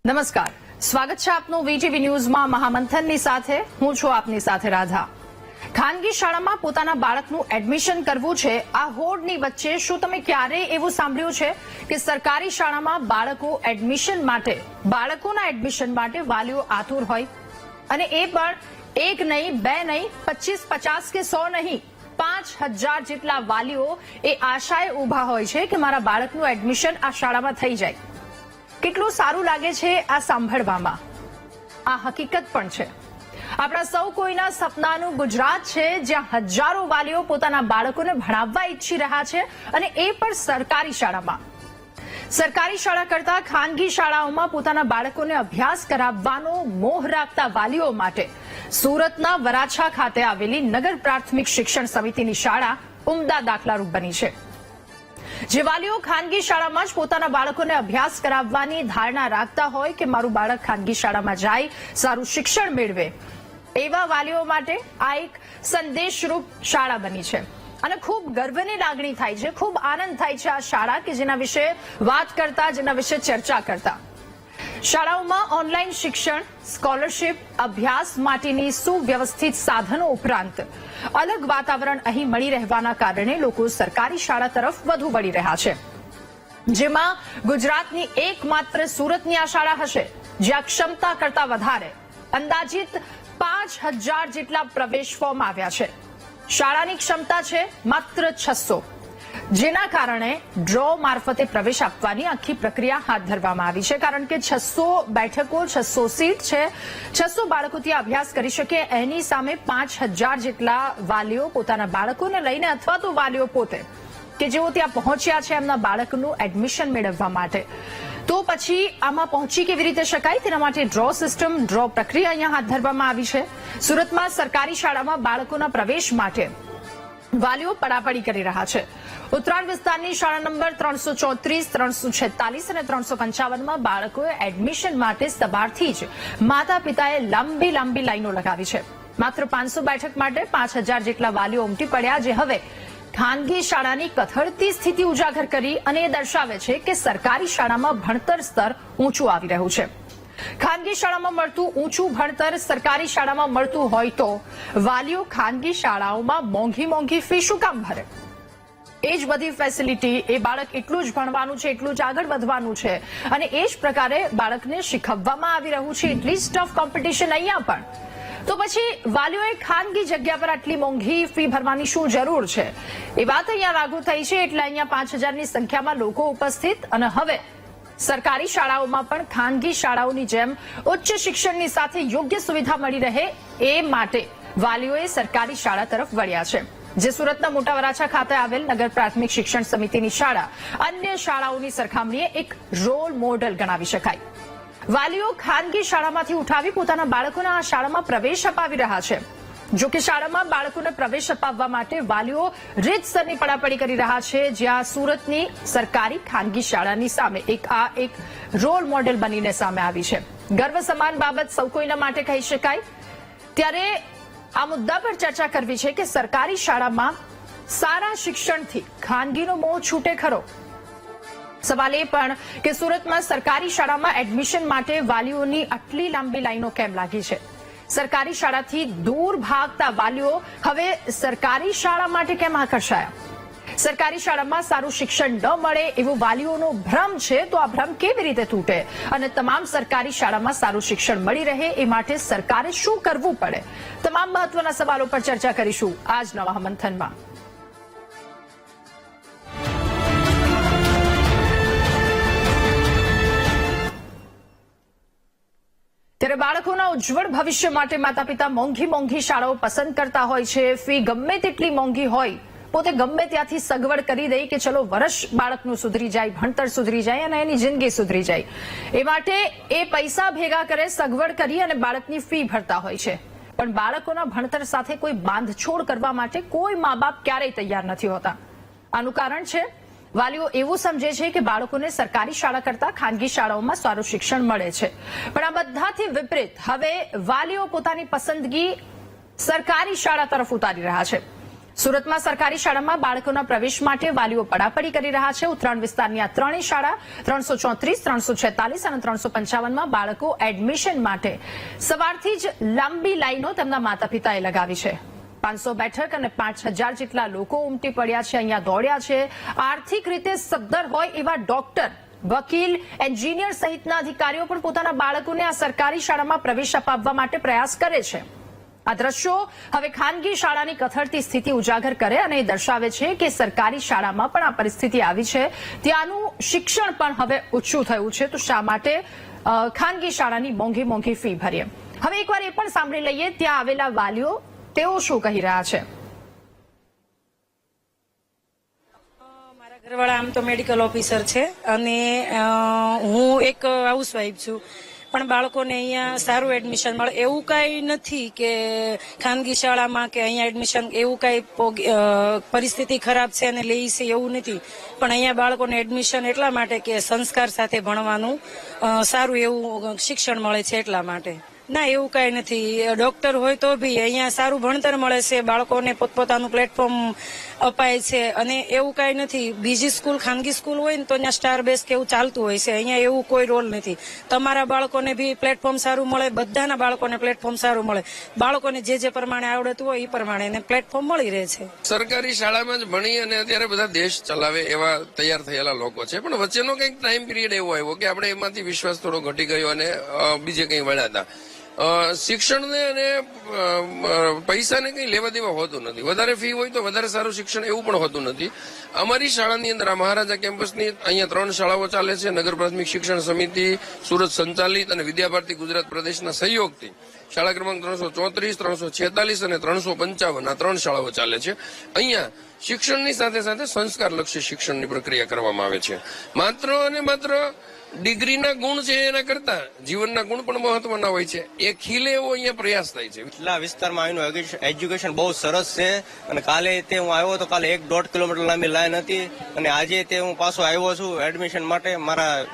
નમસ્કાર, સ્વાગત છે આપનું વીટીવી ન્યૂઝમાં મહામંથનની સાથે. હું છું આપની સાથે રાધા. ખાનગી શાળામાં પોતાના બાળકનું એડમિશન કરવું છે, આ હોડની વચ્ચે શું તમે ક્યારેય એવું સાંભળ્યું છે કે સરકારી શાળામાં બાળકોના એડમિશન માટે વાલીઓ આતુર હોય? અને એ પણ એક નહીં, બે નહીં, 25, 50 કે 100 નહીં, 5000 જેટલા વાલીઓ એ આશાએ ઉભા હોય છે કે મારા બાળકનું એડમિશન આ શાળામાં થઈ જાય. કેટલું સારું લાગે છે આ સાંભળવામાં. આ હકીકત પણ છે. આપણા સૌ કોઈના સપનાનું ગુજરાત છે, જ્યાં હજારો વાલીઓ પોતાના બાળકોને ભણાવવા ઈચ્છી રહ્યા છે, અને એ પણ સરકારી શાળામાં. સરકારી શાળા કરતા ખાનગી શાળાઓમાં પોતાના બાળકોને અભ્યાસ કરાવવાનો મોહ રાખતા વાલીઓ માટે સુરતના વરાછા ખાતે આવેલી નગર પ્રાથમિક શિક્ષણ સમિતિની શાળા ઉમદા દાખલારૂપ બની છે. જે વાલીઓ ખાનગી શાળામાં જ પોતાના બાળકોને અભ્યાસ કરાવવાની ધારણા રાખતા હોય કે મારું બાળક ખાનગી શાળામાં જાય, સારું શિક્ષણ મેળવે, એવા વાલીઓ માટે આ એક સંદેશરૂપ શાળા બની છે. અને ખૂબ ગર્વની લાગણી થાય છે, ખૂબ આનંદ થાય છે આ શાળા કે જેના વિશે વાત કરતા, જેના વિશે ચર્ચા કરતા. શાળાઓમાં ઓનલાઈન શિક્ષણ, સ્કોલરશીપ, અભ્યાસ માટેની સુવ્યવસ્થિત સાધનો ઉપરાંત અલગ વાતાવરણ અહીં મળી રહેવાના કારણે લોકો સરકારી શાળા તરફ વધુ વળી રહ્યા છે. જેમાં ગુજરાતની એકમાત્ર સુરતની આ શાળા હશે જ્યાં ક્ષમતા કરતા વધારે અંદાજિત 5000 જેટલા પ્રવેશ ફોર્મ આવ્યા છે. શાળાની ક્ષમતા છે માત્ર 600, જેના કારણે ડ્રો મારફતે પ્રવેશ આપવાની આખી પ્રક્રિયા હાથ ધરવામાં આવી છે. કારણ કે 600 બેઠકો, 600 સીટ છે, 600 બાળકો ત્યાં અભ્યાસ કરી શકે. એની સામે 5000 જેટલા વાલીઓ પોતાના બાળકોને લઈને અથવા તો વાલીઓ પોતે કે જેઓ ત્યાં પહોંચ્યા છે એમના બાળકનું એડમિશન મેળવવા માટે. તો પછી આમાં પહોંચી કેવી રીતે શકાય તેના માટે ડ્રો સિસ્ટમ, ડ્રો પ્રક્રિયા અહીંયા હાથ ધરવામાં આવી છે. સુરતમાં સરકારી શાળામાં બાળકોના પ્રવેશ માટે વાલીઓ પડાપડી કરી રહ્યા છે. ઉત્તરાયણ વિસ્તારની શાળા નંબર 334, 346 અને 355માં બાળકોએ એડમિશન માટે સવારથી જ માતા પિતાએ લાંબી લાઈનો લગાવી છે. માત્ર 500 બેઠક માટે 5000 જેટલા વાલીઓ ઉમટી પડ્યા, જે હવે ખાનગી શાળાની કથળતી સ્થિતિ ઉજાગર કરી અને એ દર્શાવે છે કે સરકારી શાળામાં ભણતર સ્તર ઊંચું આવી રહ્યું છે. ખાનગી શાળામાં મળતું ઊંચું ભણતર સરકારી શાળામાં મળતું હોય તો વાલીઓ ખાનગી શાળાઓમાં મોંઘી ફી શું કામ ભરે? એ જ બધી ફેસિલિટી, એ બાળક એટલું જ ભણવાનું છે, એટલું જ આગળ વધવાનું છે, અને એ જ પ્રકારે બાળકને શીખવવામાં આવી રહ્યું છે. એટલી જ ટફ કોમ્પિટિશન અહીંયા પણ. તો પછી વાલીઓએ ખાનગી જગ્યા પર આટલી મોંઘી ફી ભરવાની શું જરૂર છે? એ વાત અહીંયા લાગુ થઈ છે. એટલે અહીંયા 5000ની સંખ્યામાં લોકો ઉપસ્થિત, અને હવે સરકારી શાળાઓમાં પણ ખાનગી શાળાઓની જેમ ઉચ્ચ શિક્ષણની સાથે યોગ્ય સુવિધા મળી રહે એ માટે વાલીઓએ સરકારી શાળા તરફ વળ્યા છે. જે સુરતના મોટા વરાછા ખાતે આવેલ નગર પ્રાથમિક શિક્ષણ સમિતિની શાળા અન્ય શાળાઓની સરખામણીએ એક રોલ મોડેલ ગણાવી શકાય. વાલીઓ ખાનગી શાળામાંથી ઉઠાવી પોતાના બાળકોને આ શાળામાં પ્રવેશ અપાવી રહ્યા છે. જો કે શાળામાં બાળકોને પ્રવેશ અપાવવા માટે વાલીઓ રીતસરની પડાપડી કરી રહ્યા છે, જ્યાં સુરતની સરકારી ખાનગી શાળાની સામે એક રોલ મોડેલ બનીને સામે આવી છે. ગર્વ સમાન બાબત સૌ કોઈના માટે કહી શકાય. ત્યારે આ મુદ્દા પર ચર્ચા કરવી છે કે સરકારી શાળામાં સારા શિક્ષણથી ખાનગીનો મોહ છૂટે ખરો? સવાલ એ પણ કે સુરતમાં સરકારી શાળામાં એડમિશન માટે વાલીઓની આટલી લાંબી લાઈનો કેમ લાગી છે? સરકારી શાળાથી દૂર ભાગતા વાલીઓ હવે સરકારી શાળા માટે કેમ આકર્ષાયા? સરકારી શાળામાં સારું શિક્ષણ ન મળે એવો વાલીઓનો ભ્રમ છે, તો આ ભ્રમ કેવી રીતે તૂટે અને તમામ સરકારી શાળામાં સારું શિક્ષણ મળી રહે એ માટે સરકારે શું કરવું પડે? તમામ મહત્વના સવાલો પર ચર્ચા કરીશું આજના મહામંથનમાં. ત્યારે બાળકોના ઉજ્જવળ ભવિષ્ય માટે માતા પિતા મોંઘી શાળાઓ પસંદ કરતા હોય છે. ફી ગમે તેટલી મોંઘી હોય, પોતે ગમે ત્યાંથી સગવડ કરી દે કે ચલો વર્ષ બાળકનું સુધરી જાય, ભણતર સુધરી જાય અને એની જિંદગી સુધરી જાય, એ માટે એ પૈસા ભેગા કરે, સગવડ કરી અને બાળકની ફી ભરતા હોય છે. પણ બાળકોના ભણતર સાથે કોઈ બાંધછોડ કરવા માટે કોઈ મા બાપ ક્યારેય તૈયાર નથી હોતા. આનું કારણ છે વાલીઓ એવું સમજે છે કે બાળકોને સરકારી શાળા કરતા ખાનગી શાળાઓમાં સારું શિક્ષણ મળે છે. પણ આ બધાથી વિપરીત હવે વાલીઓ પોતાની પસંદગી સરકારી શાળા તરફ ઉતારી રહ્યા છે. સુરતમાં સરકારી શાળામાં બાળકોના પ્રવેશ માટે વાલીઓ પડાપડી કરી રહ્યા છે. ઉત્તરાયણ વિસ્તારની આ ત્રણેય શાળા 334, 346 અને 355માં બાળકો એડમિશન માટે સવારથી જ લાંબી લાઈનો તેમના માતા પિતાએ લગાવી છે. 500 બેઠક અને 5000 જેટલા લોકો ઉમટી પડ્યા છે, અહીંયા દોડ્યા છે. આર્થિક રીતે સદ્ધર હોય એવા ડોક્ટર, વકીલ, એન્જિનિયર સહિતના અધિકારીઓ પણ પોતાના બાળકોને આ સરકારી શાળામાં પ્રવેશ અપાવવા માટે પ્રયાસ કરે છે. આ દ્રશ્યો હવે ખાનગી શાળાની કથળતી સ્થિતિ ઉજાગર કરે અને એ દર્શાવે છે કે સરકારી શાળામાં પણ આ પરિસ્થિતિ આવી છે. ત્યાંનું શિક્ષણ પણ હવે ઓછું થયું છે, તો શા માટે ખાનગી શાળાની મોંઘી મોંઘી ફી ભરીએ? હવે એકવાર એ પણ સાંભળી લઈએ ત્યાં આવેલા વાલીઓ તેઓ શું કહી રહ્યા છે. મારા ઘરવાળા આમ તો મેડિકલ ઓફિસર છે અને હું એક હાઉસવાઈફ છું, પણ બાળકોને અહીંયા સારું એડમિશન મળે એવું કાંઈ નથી કે ખાનગી શાળામાં કે અહીંયા એડમિશન એવું કાંઈ પરિસ્થિતિ ખરાબ છે અને લઈ છે એવું નથી. પણ અહીંયા બાળકોને એડમિશન એટલા માટે કે સંસ્કાર સાથે ભણવાનું સારું એવું શિક્ષણ મળે છે એટલા માટે. ના, એવું કાંઈ નથી. ડોક્ટર હોય તો બી અહીંયા સારું ભણતર મળે છે, બાળકોને પોતપોતાનું પ્લેટફોર્મ અપાય છે અને એવું કાંઈ નથી. બીજી સ્કૂલ, ખાનગી સ્કૂલ હોય ને તો ત્યાં સ્ટાર બેઝ કે એવું ચાલતું હોય છે, અહીંયા એવું કોઈ રોલ નથી. તમારા બાળકોને બી પ્લેટફોર્મ સારું મળે, બધાના બાળકોને પ્લેટફોર્મ સારું મળે. બાળકોને જે પ્રમાણે આવડતું હોય એ પ્રમાણે એને પ્લેટફોર્મ મળી રહે છે. સરકારી શાળામાં જ ભણી અને અત્યારે બધા દેશ ચલાવે એવા તૈયાર થયેલા લોકો છે, પણ વચ્ચેનો કંઈક ટાઈમ પીરિયડ એવો આવ્યો કે આપણે એમાંથી વિશ્વાસ થોડો ઘટી ગયો અને બીજે કંઈ વળ્યા હતા. શિક્ષણને અને પૈસાને કંઈ લેવા દેવા હોતું નથી. વધારે ફી હોય તો વધારે સારું શિક્ષણ એવું પણ હોતું નથી. અમારી શાળાની અંદર આ મહારાજા કેમ્પસની અહીંયા 3 શાળાઓ ચાલે છે. નગર પ્રાથમિક શિક્ષણ સમિતિ સુરત સંચાલિત અને વિદ્યાભારતી ગુજરાત પ્રદેશના સહયોગથી શાળા ક્રમાંક 334, 346 અને 355 આ 3 શાળાઓ ચાલે છે. અહીંયા શિક્ષણની સાથે સાથે સંસ્કારલક્ષી શિક્ષણની પ્રક્રિયા કરવામાં આવે છે. માત્ર અને માત્ર ડિગ્રીના ગુણ છે એના કરતા જીવનના ગુણ પણ મહત્વના હોય છે. એ ખીલે એવો અહીંયા પ્રયાસ થાય છે. એટલા વિસ્તારમાં એનું એજ્યુકેશન બહુ સરસ છે અને કાલે તે હું આવ્યો તો કાલે 1-1.5 કિલોમીટર લાંબી લાઈન હતી અને આજે તે હું પાછો આવ્યો છું એડમિશન માટે. મારા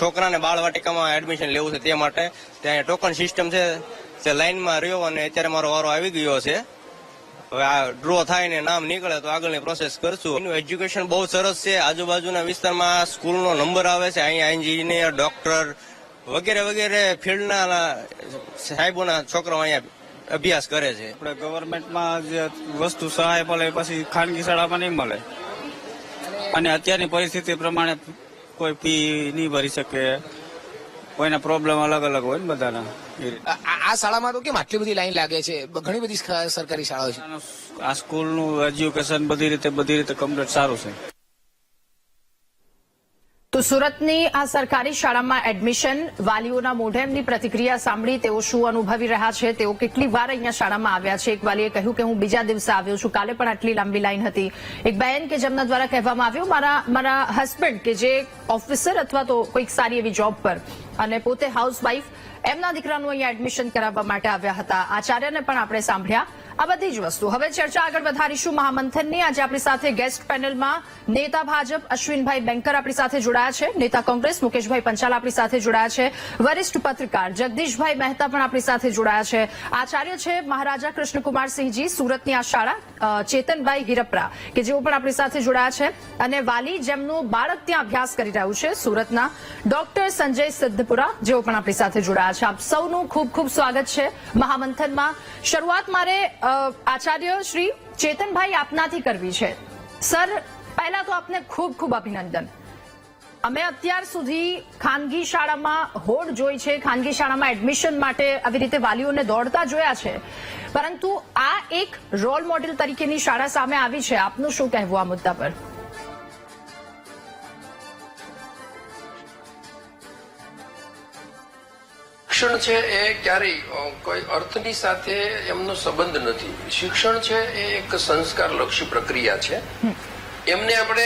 છોકરાને બાળવાટિકામાં એડમિશન લેવું છે તે માટે ત્યાં ટોકન સિસ્ટમ છે, તે લાઈનમાં રહ્યો અને અત્યારે મારો વારો આવી ગયો છે. હવે આ ડ્રો થાય ને નામ નીકળે તો આગળની પ્રોસેસ કરશું. એનું એજ્યુકેશન બહુ સરસ છે. આજુબાજુના વિસ્તારમાં સ્કૂલનો નંબર આવે છે. અહીંયા એન્જિનિયર, ડોક્ટર વગેરે વગેરે ફિલ્ડના સાહેબોના છોકરાઓ અહીંયા અભ્યાસ કરે છે. આપણે ગવર્મેન્ટમાં જે વસ્તુ સહાય મળે પછી ખાનગી શાળામાં નહીં મળે અને અત્યારની પરિસ્થિતિ પ્રમાણે કોઈ ફી નહીં ભરી શકે, કોઈના પ્રોબ્લેમ અલગ અલગ હોય ને બધાના. આ શાળામાં તો કેમ આટલી બધી લાઈન લાગે છે? ઘણી બધી સરકારી શાળાઓ છે. આ સ્કૂલનું એજ્યુકેશન બધી રીતે કમ્પ્લીટ સારું છે. તો સુરતની આ સરકારી શાળામાં એડમિશન, વાલીઓના મોઢે એમની પ્રતિક્રિયા સાંભળી તેઓ શું અનુભવી રહ્યા છે, તેઓ કેટલી વાર અહીંયા શાળામાં આવ્યા છે. એક વાલીએ કહ્યું કે હું બીજા દિવસે આવ્યો છું, કાલે પણ આટલી લાંબી લાઈન હતી. એક બહેન કે જેમના દ્વારા કહેવામાં આવ્યું મારા હસબન્ડ કે જે ઓફિસર અથવા તો કોઈક સારી એવી જોબ પર અને પોતે હાઉસવાઈફ, એમના દીકરાનું અહીંયા એડમિશન કરાવવા માટે આવ્યા હતા. આચાર્યને પણ આપણે સાંભળ્યા. આ બધી જ વસ્તુ. હવે ચર્ચા આગળ વધારીશું મહામંથનની. આજે આપણી સાથે ગેસ્ટ પેનલમાં નેતા ભાજપ અશ્વિનભાઈ બેંકર આપણી સાથે જોડાયા છે, નેતા કોંગ્રેસ મુકેશભાઈ પંચાલ આપણી સાથે જોડાયા છે, વરિષ્ઠ પત્રકાર જગદીશભાઈ મહેતા પણ આપણી સાથે જોડાયા છે, આચાર્ય છે મહારાજા કૃષ્ણકુમારસિંહજી સુરતની આ શાળા, ચેતનભાઈ હિરપરા કે જેઓ પણ આપણી સાથે જોડાયા છે, અને વાલી જેમનું બાળક ત્યાં અભ્યાસ કરી રહ્યું છે સુરતના ડોક્ટર સંજય સિદ્ધપુરા જેઓ પણ આપણી સાથે જોડાયા છે. આપ સૌનું ખૂબ ખૂબ સ્વાગત છે મહામંથનમાં. શરૂઆત મારે આચાર્ય શ્રી ચેતનભાઈ આપનાથી કરવી છે. સર, પહેલા તો આપને ખૂબ ખૂબ અભિનંદન. અમે અત્યાર સુધી ખાનગી શાળામાં હોડ જોઈ છે, ખાનગી શાળામાં એડમિશન માટે આવી રીતે વાલીઓને દોડતા જોયા છે, પરંતુ આ એક રોલ મોડેલ તરીકેની શાળા સામે આવી છે. આપનું શું કહેવું આ મુદ્દા પર? શિક્ષણ છે એ ક્યારેય કોઈ અર્થની સાથે એમનો સંબંધ નથી. શિક્ષણ છે એ એક સંસ્કારલક્ષી પ્રક્રિયા છે. એમને આપણે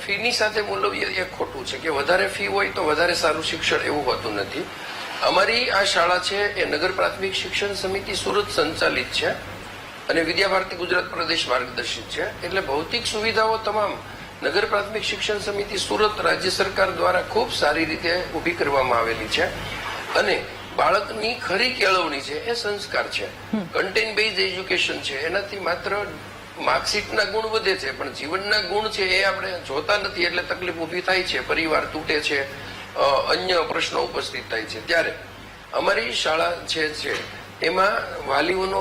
ફીની સાથે બોલવીએ એ ખોટું છે કે વધારે ફી હોય તો વધારે સારું શિક્ષણ એવું હોતું નથી. અમારી આ શાળા છે એ નગર પ્રાથમિક શિક્ષણ સમિતિ સુરત સંચાલિત છે અને વિદ્યાભારતી ગુજરાત પ્રદેશ માર્ગદર્શિત છે. એટલે ભૌતિક સુવિધાઓ તમામ નગર પ્રાથમિક શિક્ષણ સમિતિ સુરત રાજ્ય સરકાર દ્વારા ખૂબ સારી રીતે ઊભી કરવામાં આવેલી છે. અને બાળકની ખરી કેળવણી છે એ સંસ્કાર છે, કન્ટેન્ટ બેઝ એજ્યુકેશન છે. એનાથી માત્ર માર્કશીટના ગુણ વધે છે પણ જીવનના ગુણ છે એ આપણે જોતા નથી એટલે તકલીફ ઊભી થાય છે, પરિવાર તૂટે છે, અન્ય પ્રશ્નો ઉપસ્થિત થાય છે. ત્યારે અમારી શાળા છે એમાં વાલીઓનો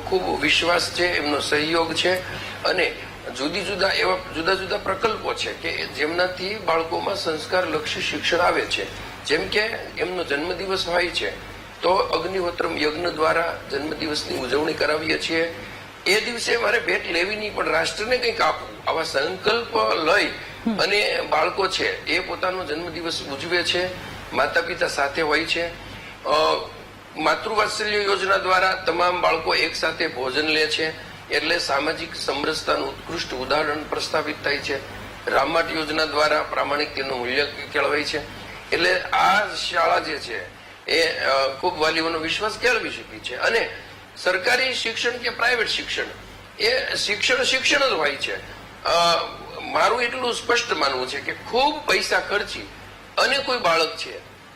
ખૂબ વિશ્વાસ છે, એમનો સહયોગ છે અને જુદા જુદા પ્રકલ્પો છે કે જેમનાથી બાળકોમાં સંસ્કારલક્ષી શિક્ષણ આવે છે. જેમ કે એમનો જન્મદિવસ હોય છે તો અગ્નિહોત્રમ યજ્ઞ દ્વારા જન્મદિવસની ઉજવણી કરાવીએ છીએ. એ દિવસે મારે ભેટ લેવી નહીં પણ રાષ્ટ્રને કંઈક આપવું, આવા સંકલ્પ લઈ અને બાળકો છે એ પોતાનો જન્મદિવસ ઉજવે છે, માતા પિતા સાથે હોય છે. માતૃવાત્સલ્ય યોજના દ્વારા તમામ બાળકો એક સાથે ભોજન લે છે એટલે સામાજિક સમરસતાનું ઉત્કૃષ્ટ ઉદાહરણ પ્રસ્થાપિત થાય છે. રામમાટ યોજના દ્વારા પ્રામાણિકતાનું મૂલ્ય કેળવાય છે. એટલે આ શાળા જે છે એ ખૂબ વાલીઓનો વિશ્વાસ કેળવી શકી છે. અને સરકારી શિક્ષણ કે પ્રાઇવેટ શિક્ષણ એ શિક્ષણ જ હોય છે. મારું એટલું સ્પષ્ટ માનવું છે કે ખૂબ પૈસા ખર્ચી અને કોઈ બાળક છે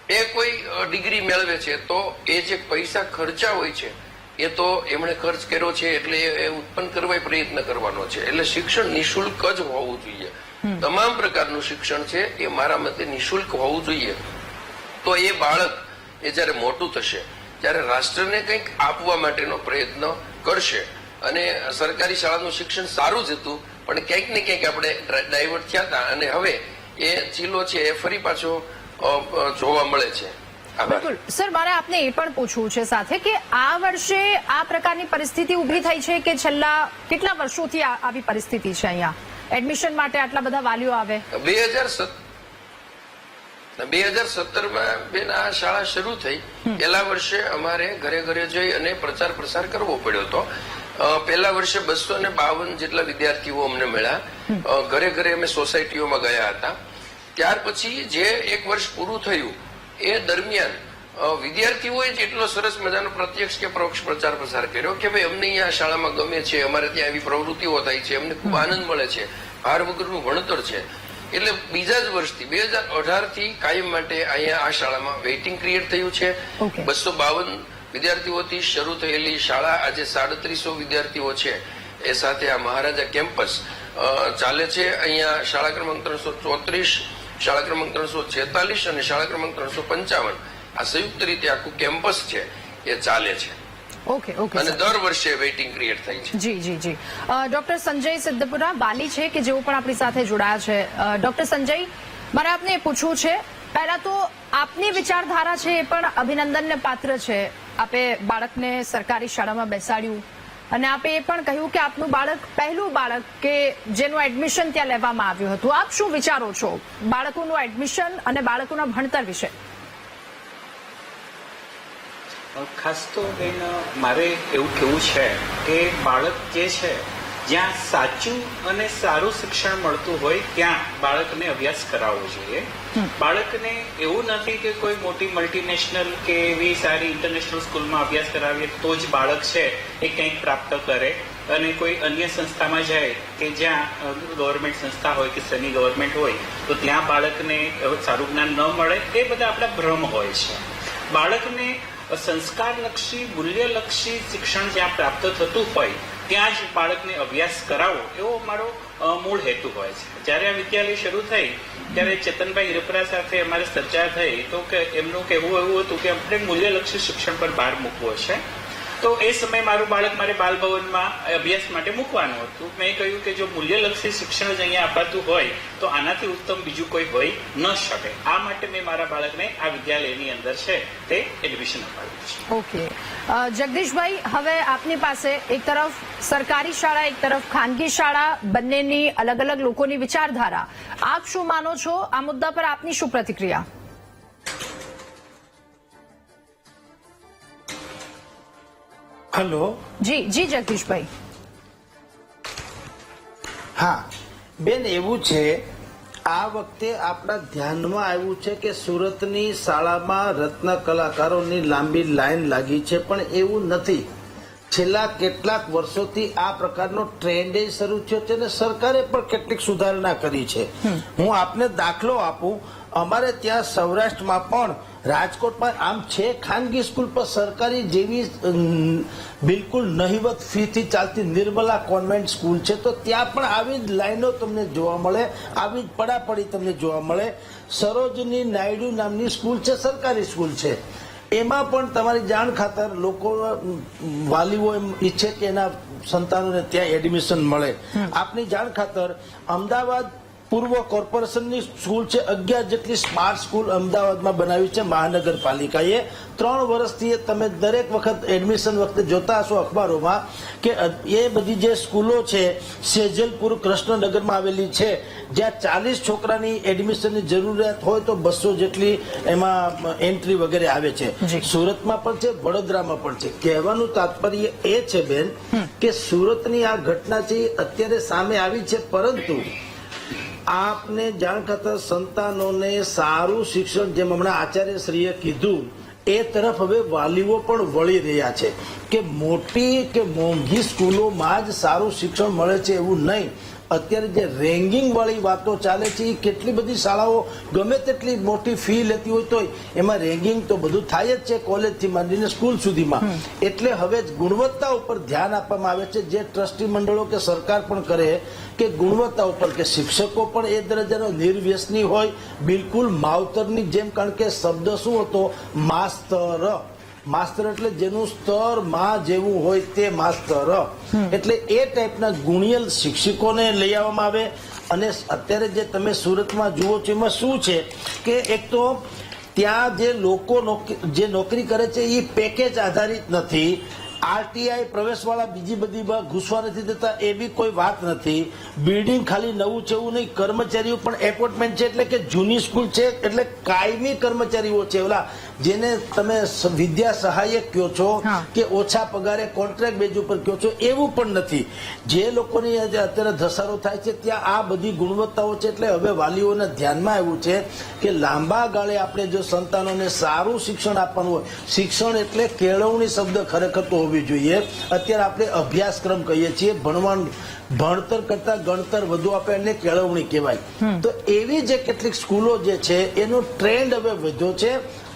એ કોઈ ડિગ્રી મેળવે છે તો એ જે પૈસા ખર્ચા હોય છે એ તો એમણે ખર્ચ કર્યો છે એટલે એ ઉત્પન્ન કરવા પ્રયત્ન કરવાનો છે. એટલે શિક્ષણ નિઃશુલ્ક જ હોવું જોઈએ. તમામ પ્રકારનું શિક્ષણ છે એ મારા મતે નિઃશુલ્ક હોવું જોઈએ. તો એ બાળક એ જયારે મોટું થશે ત્યારે રાષ્ટ્રને કંઈક આપવા માટેનો પ્રયત્ન કરશે. અને સરકારી શાળાનું શિક્ષણ સારું જ હતું પણ ક્યાંક ને ક્યાંક આપણે ડાયવર્ટ થયા હતા અને હવે એ ચીલો છે એ ફરી પાછો જોવા મળે છે. બિલકુલ સર, મારે આપને એ પણ પૂછવું છે સાથે કે આ વર્ષે આ પ્રકારની પરિસ્થિતિ ઉભી થઈ છે કે છેલ્લા કેટલા વર્ષોથી આવી પરિસ્થિતિ છે? અહીંયા એડમિશન માટે આટલા બધા વાલીઓ આવે? 2017માં બેન આ શાળા શરૂ થઈ પહેલા વર્ષે અમારે ઘરે ઘરે જઈ અને પ્રચાર પ્રસાર કરવો પડ્યો હતો. પહેલા વર્ષે 252 જેટલા વિદ્યાર્થીઓ અમને મળ્યા. ઘરે ઘરે અમે સોસાયટીઓમાં ગયા હતા. ત્યાર પછી જે એક વર્ષ પૂરું થયું એ દરમિયાન વિદ્યાર્થીઓએ જ એટલો સરસ મજાનો પ્રત્યક્ષ કે પરોક્ષ પ્રચાર પ્રસાર કર્યો કે ભાઈ અમને અહીંયા શાળામાં ગમે છે, અમારે ત્યાં એવી પ્રવૃત્તિઓ થાય છે, અમને ખૂબ આનંદ મળે છે, ભાર વગરનું ભણતર છે. એટલે બીજા જ વર્ષથી 2018 થી કાયમ માટે અહીંયા આ શાળામાં વેઇટિંગ ક્રિએટ થયું છે. 252 વિદ્યાર્થીઓથી શરૂ થયેલી શાળા આજે 3700 વિદ્યાર્થીઓ છે એ સાથે આ મહારાજા કેમ્પસ ચાલે છે. અહીંયા શાળા ક્રમાંક 334, શાળા ક્રમાંક 346 અને શાળા ક્રમાંક 355 આ સંયુક્ત રીતે આખું કેમ્પસ છે એ ચાલે છે. ઓકે અને દર વર્ષે વેઇટિંગ ક્રિએટ થાય છે. જી. ડોક્ટર સંજય સિદ્ધપુરા વાલી છે કે જેઓ પણ આપણી સાથે જોડાયા છે. ડોક્ટર સંજય, મારે આપને પૂછવું છે, પહેલા તો આપની વિચારધારા છે એ પણ અભિનંદનને પાત્ર છે. આપે બાળકને સરકારી શાળામાં બેસાડ્યું અને આપે એ પણ કહ્યું કે આપનું બાળક પહેલું બાળક કે જેનું એડમિશન ત્યાં લેવામાં આવ્યું હતું. આપ શું વિચારો છો બાળકોનું એડમિશન અને બાળકોના ભણતર વિશે? ખાસ તો બેન મારે એવું કહેવું છે કે બાળક જે છે જ્યાં સાચું અને સારું શિક્ષણ મળતું હોય ત્યાં બાળકને અભ્યાસ કરાવવો જોઈએ. બાળકને એવું નથી કે કોઈ મોટી મલ્ટીનેશનલ કે એવી સારી ઇન્ટરનેશનલ સ્કૂલમાં અભ્યાસ કરાવીએ તો જ બાળક છે એ કંઈક પ્રાપ્ત કરે અને કોઈ અન્ય સંસ્થામાં જાય કે જ્યાં ગવર્મેન્ટ સંસ્થા હોય કે સેમી ગવર્મેન્ટ હોય તો ત્યાં બાળકને સારું જ્ઞાન ન મળે. એ બધા આપણા ભ્રમ હોય છે. બાળકને સંસ્કારલક્ષી મૂલ્યલક્ષી શિક્ષણ જ્યાં પ્રાપ્ત થતું હોય ત્યાં જ બાળકને અભ્યાસ કરાવો એવો મારો મૂળ હેતુ હોય છે. જ્યારે આ વિદ્યાલય શરૂ થઈ ત્યારે ચેતનભાઈ હિરપરા સાથે અમારે ચર્ચા થઈ તો કે એમનું કહેવું એવું હતું કે આપણે મૂલ્યલક્ષી શિક્ષણ પર ભાર મૂકવો છે. તો એ સમયે મારું બાળક મારે બાલભવનમાં અભ્યાસ માટે મૂકવાનું હતું. મેં કહ્યું કે જો મૂલ્યલક્ષી શિક્ષણ જ અહીંયા અપાતું હોય તો આનાથી ઉત્તમ બીજું કોઈ હોઈ ન શકે. આ માટે મેં મારા બાળકને આ વિદ્યાલયની અંદર છે તે એડમિશન અપાવ્યું છે. ઓકે જગદીશભાઈ, હવે આપની પાસે એક તરફ સરકારી શાળા, એક તરફ ખાનગી શાળા, બંનેની અલગ અલગ લોકોની વિચારધારા. આપ શું માનો છો આ મુદ્દા પર? આપની શું પ્રતિક્રિયા? હલો. જી જગદીશભાઈ. હા બેન, એવું છે આ વખતે આપણા ધ્યાનમાં આવ્યું છે કે સુરતની શાળામાં રત્ન કલાકારોની લાંબી લાઈન લાગી છે પણ એવું નથી. છેલ્લા કેટલાક વર્ષોથી આ પ્રકારનો ટ્રેન્ડ શરૂ થયો છે અને સરકારે પણ કેટલીક સુધારણા કરી છે. હું આપને દાખલો આપું. અમારે ત્યાં સૌરાષ્ટ્રમાં પણ રાજકોટમાં આમ છે ખાનગી સ્કૂલ પર સરકારી જેવી બિલકુલ નહિવત ફીથી ચાલતી નિર્મલા કોન્વેન્ટ સ્કૂલ છે, તો ત્યાં પણ આવી જ લાઈનો તમને જોવા મળે, આવી જ પડાપડી તમને જોવા મળે. સરોજની નાયડુ નામની સ્કૂલ છે, સરકારી સ્કૂલ છે, એમાં પણ તમારી જાણ ખાતર લોકો વાલીઓ એમ ઈચ્છે કે એના સંતાનોને ત્યાં એડમિશન મળે. આપની જાણ ખાતર અમદાવાદ પૂર્વ કોર્પોરેશનની સ્કૂલ છે, 11 જેટલી સ્માર્ટ સ્કૂલ અમદાવાદમાં બનાવી છે મહાનગરપાલિકાએ. 3 વર્ષથી તમે દરેક વખત એડમિશન વખતે જોતા હશો અખબારોમાં કે એ બધી જે સ્કૂલો છે સેજલપુર કૃષ્ણનગરમાં આવેલી છે, જ્યાં 40 છોકરાની એડમિશનની જરૂરિયાત હોય તો 200 જેટલી એમાં એન્ટ્રી વગેરે આવે છે. સુરતમાં પણ છે, વડોદરામાં પણ છે. કહેવાનું તાત્પર્ય એ છે બેન કે સુરતની આ ઘટના છે અત્યારે સામે આવી છે, પરંતુ આપને જાણ ખાતર સંતાનોને સારું શિક્ષણ, જેમ હમણાં આચાર્યશ્રીએ કીધું, એ તરફ હવે વાલીઓ પણ વળી રહ્યા છે કે મોટી કે મોંઘી સ્કૂલોમાં જ સારું શિક્ષણ મળે છે એવું નહીં. અત્યારે જે રેન્કિંગ વાળી વાતો ચાલે છે એ કેટલી બધી શાળાઓ ગમે તેટલી મોટી ફી લેતી હોય તો એમાં રેન્કિંગ તો બધું થાય જ છે, કોલેજથી માંડીને સ્કૂલ સુધીમાં. એટલે હવે ગુણવત્તા ઉપર ધ્યાન આપવામાં આવે છે, જે ટ્રસ્ટી મંડળો કે સરકાર પણ કરે કે ગુણવત્તા ઉપર, કે શિક્ષકો પણ એ દરજ્જાનો નિર્વ્યસની હોય, બિલકુલ માવતરની જેમ. કારણ કે શબ્દ શું હતો? માસ્તર. માસ્તર એટલે જેનું સ્તર માં જેવું હોય તે માસ્તર. એટલે એ ટાઈપના ગુણિયલ શિક્ષકોને લઈ આવવામાં આવે. અને અત્યારે જે તમે સુરતમાં જુઓ છો એમાં શું છે કે એક તો ત્યાં જે લોકો જે નોકરી કરે છે એ પેકેજ આધારિત નથી, આરટીઆઈ પ્રવેશવાળા બીજી બધી ઘૂસવા નથી દેતા એવી કોઈ વાત નથી. બિલ્ડિંગ ખાલી નવું છે એવું નહીં, કર્મચારીઓ પણ એપોઇન્ટમેન્ટ છે, એટલે કે જૂની સ્કૂલ છે એટલે કાયમી કર્મચારીઓ છે. ઓલા જેને તમે વિદ્યા સહાયક કહો છો કે ઓછા પગારે કોન્ટ્રાક્ટ બેઝ ઉપર કહો છો એવું પણ નથી. જે લોકોની અત્યારે ધસારો થાય છે ત્યાં આ બધી ગુણવત્તાઓ છે. એટલે હવે વાલીઓના ધ્યાનમાં આવ્યું છે કે લાંબા ગાળે આપણે જો સંતાનોને સારું શિક્ષણ આપવાનું હોય, શિક્ષણ એટલે કેળવણી શબ્દ ખરેખર તો હોવી જોઈએ. અત્યારે આપણે અભ્યાસક્રમ કહીએ છીએ, ભણતર કરતા ગણતર વધુ આપે એને કેળવણી કહેવાય. તો એવી જે કેટલીક સ્કૂલો જે છે એનો ટ્રેન્ડ હવે વધ્યો છે.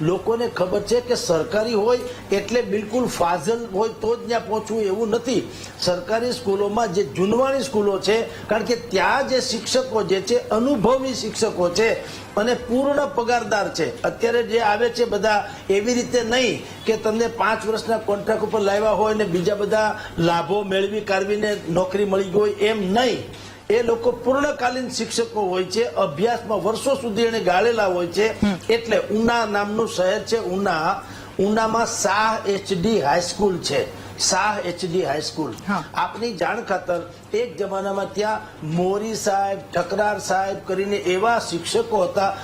લોકોને ખબર છે કે સરકારી હોય એટલે બિલકુલ ફાજલ હોય તો જ ત્યાં પહોંચવું એવું નથી. સરકારી સ્કૂલોમાં જે જૂનવાણી સ્કૂલો છે, કારણ કે ત્યાં જે શિક્ષકો જે છે અનુભવી શિક્ષકો છે અને પૂર્ણ પગારદાર છે. અત્યારે જે આવે છે બધા એવી રીતે નહીં કે તમને 5 વર્ષના કોન્ટ્રાક્ટ ઉપર લાવ્યા હોય ને બીજા બધા લાભો મેળવી કાઢવીને નોકરી મળી ગઈ હોય એમ નહીં. એ લોકો પૂર્ણકાલીન શિક્ષકો હોય છે, અભ્યાસમાં વર્ષો સુધી એને ગાળેલા હોય છે. એટલે ઉના નામનું શહેર છે, ઉનામાં શાહ એચડી હાઈસ્કૂલ છે, શાહ એચડી હાઈસ્કૂલ. આપની જાણ ખાતર એક જમાનામાં ત્યાં મોરી સાહેબ, ઠકરાર સાહેબ કરીને એવા શિક્ષકો હતા.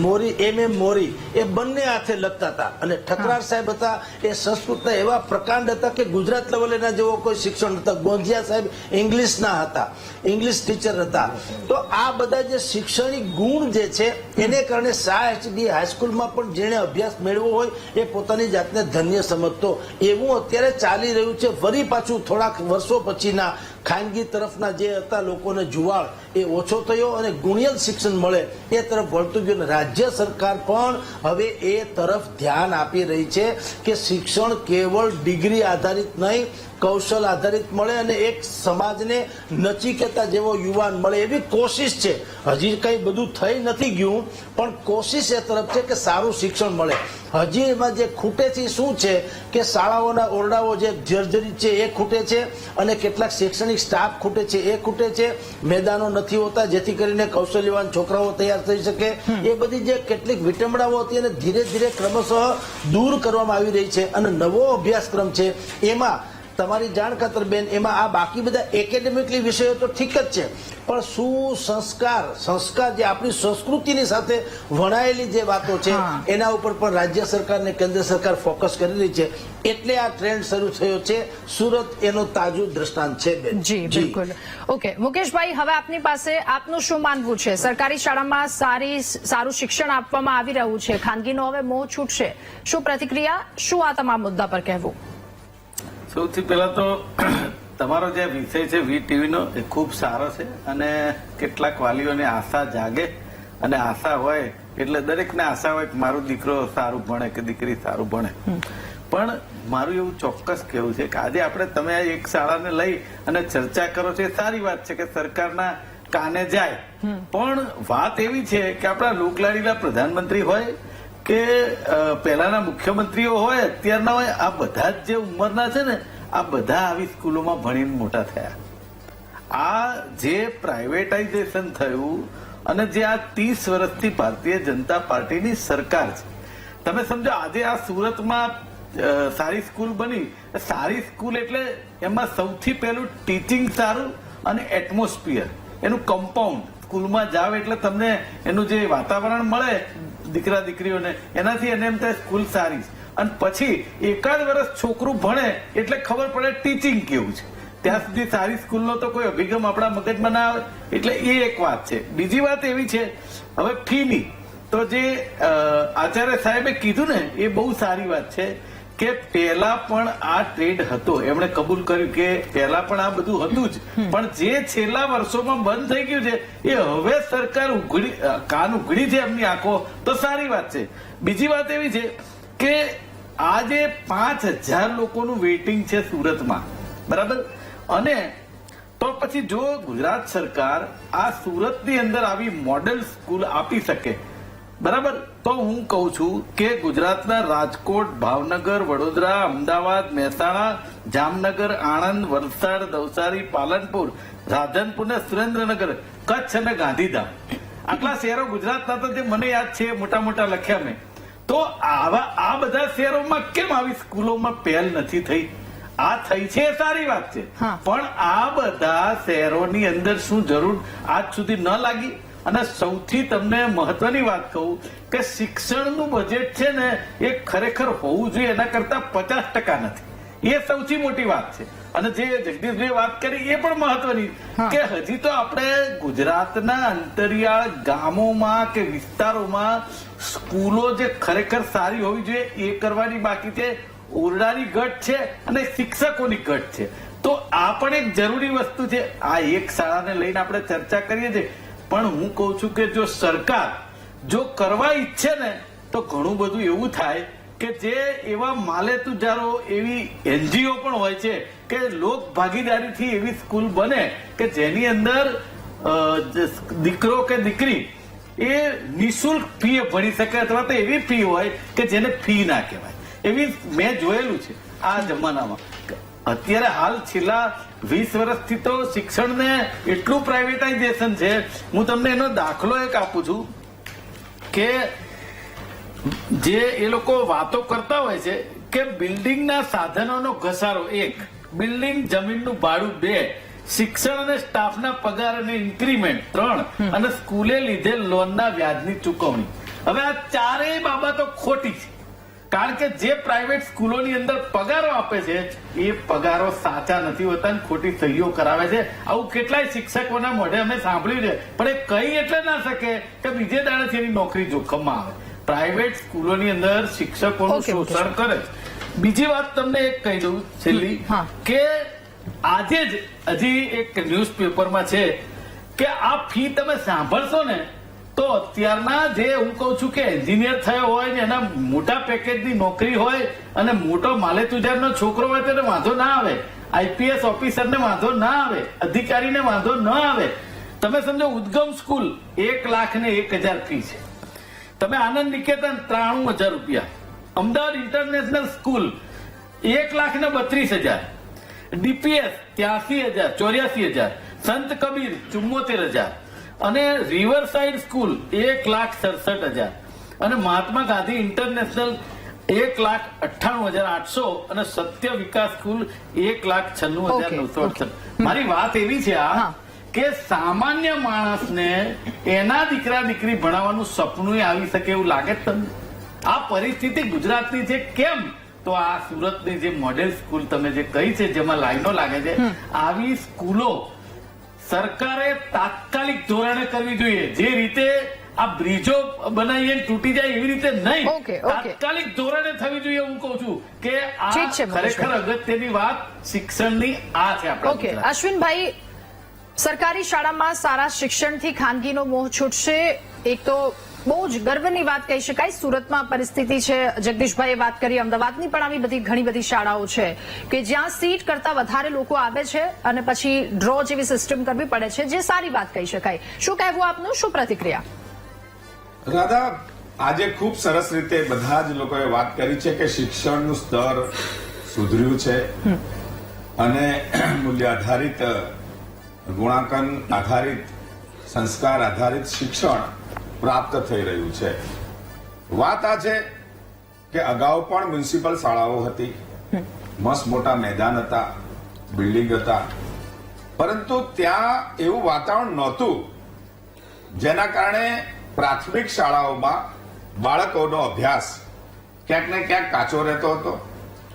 મોરી MM મોરી એ બંને હાથે લખતા હતા અને ઠકરાર સાહેબ હતા એ સંસ્કૃતના એવા પ્રકાંડ હતા કે ગુજરાત લેવલના જેવો કોઈ શિક્ષણ હતા. ગોંધિયા સાહેબ ઇંગ્લિશના હતા, ઇંગ્લિશ ટીચર હતા. તો આ બધા જે શૈક્ષણિક ગુણ જે છે એને કારણે શાહ એચડી હાઈસ્કૂલમાં પણ જેણે અભ્યાસ મેળવ્યો હોય એ પોતાની જાતને ધન્ય સમજતો. એવું અત્યારે ચાલી રહ્યું છે. વળી પાછું થોડાક વર્ષો પછીના ખાનગી તરફના જે હતા લોકોને જુવાળ એ ઓછો થયો અને ગુણિયલ શિક્ષણ મળે એ તરફ વળતું ગયું. રાજ્ય સરકાર પણ હવે એ તરફ ધ્યાન આપી રહી છે કે શિક્ષણ કેવળ ડિગ્રી આધારિત નહીં, કૌશલ આધારિત મળે અને એક સમાજને નચિકેતા જેવો યુવાન મળે એવી કોશિશ છે. હજી કઈ બધું થઈ નથી ગયું પણ કોશિશ એ તરફ છે કે સારું શિક્ષણ મળે. હજી એમાં જે ખૂટે છે શું છે કે શાળાઓના ઓરડાઓ જે જર્જરિત છે એ ખૂટે છે અને કેટલાક શૈક્ષણિક સ્ટાફ ખૂટે છે એ ખૂટે છે. મેદાનો નથી હોતા જેથી કરીને કૌશલ્યવાન છોકરાઓ તૈયાર થઈ શકે. એ બધી જે કેટલીક વિટંબણાઓ હતી એને ધીરે ધીરે ક્રમશઃ દૂર કરવામાં આવી રહી છે. અને નવો અભ્યાસક્રમ છે એમાં તમારી જાણ ખાતર બેન, એમાં આ બાકી બધા એકેડેમિકલી વિષયો તો ઠીક જ છે પણ શું સંસ્કાર જે આપણી સંસ્કૃતિની સાથે વણાયેલી જે વાતો છે એના ઉપર પણ રાજ્ય સરકાર ને કેન્દ્ર સરકાર ફોકસ કરી રહી છે. એટલે આ ટ્રેન્ડ શરૂ થયો છે. સુરત એનો તાજું દ્રષ્ટાંત છે બેન. જી બિલકુલ. ઓકે મુકેશભાઈ, હવે આપની પાસે આપનું શું માનવું છે? સરકારી શાળામાં સારું શિક્ષણ આપવામાં આવી રહ્યું છે, ખાનગીનો હવે મોહ છૂટશે, શું પ્રતિક્રિયા, શું આ તમામ મુદ્દા પર કહેવું? સૌથી પહેલા તો તમારો જે વિષય છે VTV નો એ ખૂબ સારો છે અને કેટલાક વાલીઓને આશા જાગે અને આશા હોય એટલે દરેકને આશા હોય કે મારો દીકરો સારું ભણે કે દીકરી સારું ભણે. પણ મારું એવું ચોક્કસ કહેવું છે કે આજે આપણે તમે આ એક શાળાને લઈ અને ચર્ચા કરો છો એ સારી વાત છે કે સરકારના કાને જાય, પણ વાત એવી છે કે આપણા લોકલાડીના પ્રધાનમંત્રી હોય કે પહેલાના મુખ્યમંત્રીઓ હોય, અત્યારના હોય, આ બધા જ જે ઉંમરના છે ને આ બધા આવી સ્કૂલોમાં ભણીને મોટા થયા. આ જે પ્રાઇવેટાઇઝેશન થયું અને જે આ 30 વર્ષથી ભારતીય જનતા પાર્ટીની સરકાર છે, તમે સમજો આજે આ સુરતમાં સારી સ્કૂલ બની. સારી સ્કૂલ એટલે એમાં સૌથી પહેલું ટીચિંગ સારું અને એટમોસ્ફિયર, એનું કમ્પાઉન્ડ. સ્કૂલમાં જાવ એટલે તમને એનું જે વાતાવરણ મળે દીકરા દીકરીઓને, એનાથી એને એમ થાય સ્કૂલ સારી છે. અને પછી એકાદ વર્ષ છોકરું ભણે એટલે ખબર પડે ટીચિંગ કેવું છે. ત્યાં સુધી સારી સ્કૂલનો તો કોઈ અભિગમ આપણા મગજમાં ના આવે. એટલે એ એક વાત છે. બીજી વાત એવી છે હવે ફીની, તો જે આચાર્ય સાહેબે કીધું ને એ બહુ સારી વાત છે કે પહેલા પણ આ ટ્રેડ હતો. એમણે કબૂલ કર્યું કે પહેલા પણ આ બધું હતું જ, પણ જે છેલ્લા વર્ષોમાં બંધ થઈ ગયું છે એ હવે સરકાર કાન ઉઘડી છે એમની આંખો, તો સારી વાત છે. બીજી વાત એવી છે કે આજે 5000 લોકોનું વેઇટિંગ છે સુરતમાં, બરાબર. અને તો પછી જો ગુજરાત સરકાર આ સુરતની અંદર આવી મોડેલ સ્કૂલ આપી શકે, બરાબર, તો હું કહું છું કે ગુજરાતના રાજકોટ, ભાવનગર, વડોદરા, અમદાવાદ, મહેસાણા, જામનગર, આણંદ, વલસાડ, નવસારી, પાલનપુર, રાધનપુર ને સુરેન્દ્રનગર, કચ્છ અને ગાંધીધામ, આટલા શહેરો ગુજરાતના તો જે મને યાદ છે મોટા મોટા લખ્યા મેં. તો આ બધા શહેરોમાં કેમ આવી સ્કૂલોમાં પહેલ નથી થઈ? આ થઈ છે સારી વાત છે, પણ આ બધા શહેરોની અંદર શું જરૂર આજ સુધી ન લાગી? અને સૌથી તમને મહત્વની વાત કહું કે શિક્ષણનું બજેટ છે ને એ ખરેખર હોવું જોઈએ એના કરતા 50% નથી. એ સૌથી મોટી વાત છે. અને જે જગદીશભાઈ વાત કરી એ પણ મહત્વની કે હજી તો આપણે ગુજરાતના અંતરિયાળ ગામોમાં કે વિસ્તારોમાં સ્કૂલો જે ખરેખર સારી હોવી જોઈએ એ કરવાની બાકી છે. ઓરડાની ઘટ છે અને શિક્ષકોની ઘટ છે. તો આ પણ એક જરૂરી વસ્તુ છે. આ એક શાળાને લઈને આપણે ચર્ચા કરીએ છીએ, પણ હું કહું છું કે જો સરકાર જો કરવા ઈચ્છે ને તો ઘણું બધું એવું થાય કે જે એવા માલેતુજારો, એવી એનજીઓ પણ હોય છે કે લોક ભાગીદારીથી એવી સ્કૂલ બને કે જેની અંદર દીકરો કે દીકરી એ નિઃશુલ્ક ફી ભરી શકે, અથવા તો એવી ફી હોય કે જેને ફી ના કહેવાય. એવી મેં જોયેલું છે આ જમાનામાં. અત્યારે હાલ છેલ્લા 20 વર્ષથી તો શિક્ષણને એટલું પ્રાઇવેટાઇઝેશન છે. હું તમને એનો દાખલો એક આપું છું કે જે એ લોકો વાતો કરતા હોય છે કે બિલ્ડિંગના સાધનોનો ઘસારો 1, બિલ્ડિંગ જમીનનું ભાડું 2, શિક્ષણ અને સ્ટાફના પગાર અને ઇન્ક્રીમેન્ટ 3, અને સ્કૂલે લીધેલ લોનના વ્યાજની ચૂકવણી. હવે આ ચારેય બાબતો ખોટી છે. કારણ કે જે પ્રાઇવેટ સ્કૂલોની અંદર પગારો આપે છે એ પગારો સાચા નથી હોતા, ખોટી સહીઓ કરાવે છે. આવું કેટલાય શિક્ષકોના મોઢે અમે સાંભળ્યું છે, પણ એ કહી એટલે ના શકે કે બીજે દાડે એની નોકરી જોખમમાં આવે. પ્રાઇવેટ સ્કૂલોની અંદર શિક્ષકોનું શોષણ કરે છે. બીજી વાત તમને એક કહી દઉં છેલ્લી, કે આજે જ હજી એક ન્યૂઝપેપરમાં છે કે આ ફી તમે સાંભળશો ને તો અત્યારના જે હું કહું છું કે એન્જિનિયર થયો હોય ને એના મોટા પેકેજની નોકરી હોય અને મોટો માલેતુજારનો છોકરો હોય તેને વાંધો ના આવે, આઈપીએસ ઓફિસરને વાંધો ના આવે, અધિકારીને વાંધો ન આવે. તમે સમજો ઉદ્ગમ સ્કૂલ 1,01,000 ફી છે. તમે આનંદ નિકેતન 93,000 રૂપિયા, અમદાવાદ ઇન્ટરનેશનલ સ્કૂલ 1,32,000, ડીપીએસ 83,000, 84,000, સંત કબીર 74,000, અને રિવરસાઇડ સ્કૂલ 1,67,000, અને મહાત્મા ગાંધી ઇન્ટરનેશનલ 1,98,800, અને સત્ય વિકાસ સ્કૂલ 1,96,968. મારી વાત એવી છે આ કે સામાન્ય માણસને એના દીકરા દીકરી ભણાવવાનું સપનું આવી શકે એવું લાગે તમને? આ પરિસ્થિતિ ગુજરાતની છે. કેમ? તો આ સુરતની જે મોડેલ સ્કૂલ તમે જે કહી છે જેમાં લાઈનો લાગે છે, આવી સ્કૂલો સરકારે તાત્કાલિક ધોરણે કરવી જોઈએ. જે રીતે આ બ્રિજો બનાવીએ તૂટી જાય એવી રીતે નહીં, તાત્કાલિક ધોરણે થવી જોઈએ. હું કહું છું કે આ ખરેખર અગત્યની વાત શિક્ષણની આ છે. ઓકે અશ્વિનભાઈ, સરકારી શાળામાં સારા શિક્ષણથી ખાનગીનો મોહ છૂટશે. એક તો બહુ જ ગર્વની વાત કહી શકાય સુરતમાં પરિસ્થિતિ છે. જગદીશભાઈએ વાત કરી અમદાવાદની પણ આવી બધી ઘણી બધી શાળાઓ છે કે જ્યાં સીટ કરતા વધારે લોકો આવે છે અને પછી ડ્રો જેવી સિસ્ટમ કરવી પડે છે, જે સારી વાત કહી શકાય. શું કહેવું આપનું, શું પ્રતિક્રિયા? રાધા, આજે ખૂબ સરસ રીતે બધા જ લોકોએ વાત કરી છે કે શિક્ષણનું સ્તર સુધર્યું છે અને મૂલ્ય આધારિત, ગુણાંકન આધારિત, સંસ્કાર આધારિત શિક્ષણ પ્રાપ્ત થઈ રહ્યું છે. વાત આ છે કે અગાઉ પણ મ્યુનિસિપલ શાળાઓ હતી, મસ્ત મોટા મેદાન હતા, બિલ્ડિંગ હતા, પરંતુ ત્યાં એવું વાતાવરણ નહોતું જેના કારણે પ્રાથમિક શાળાઓમાં બાળકોનો અભ્યાસ ક્યાંક ને ક્યાંક કાચો રહેતો હતો.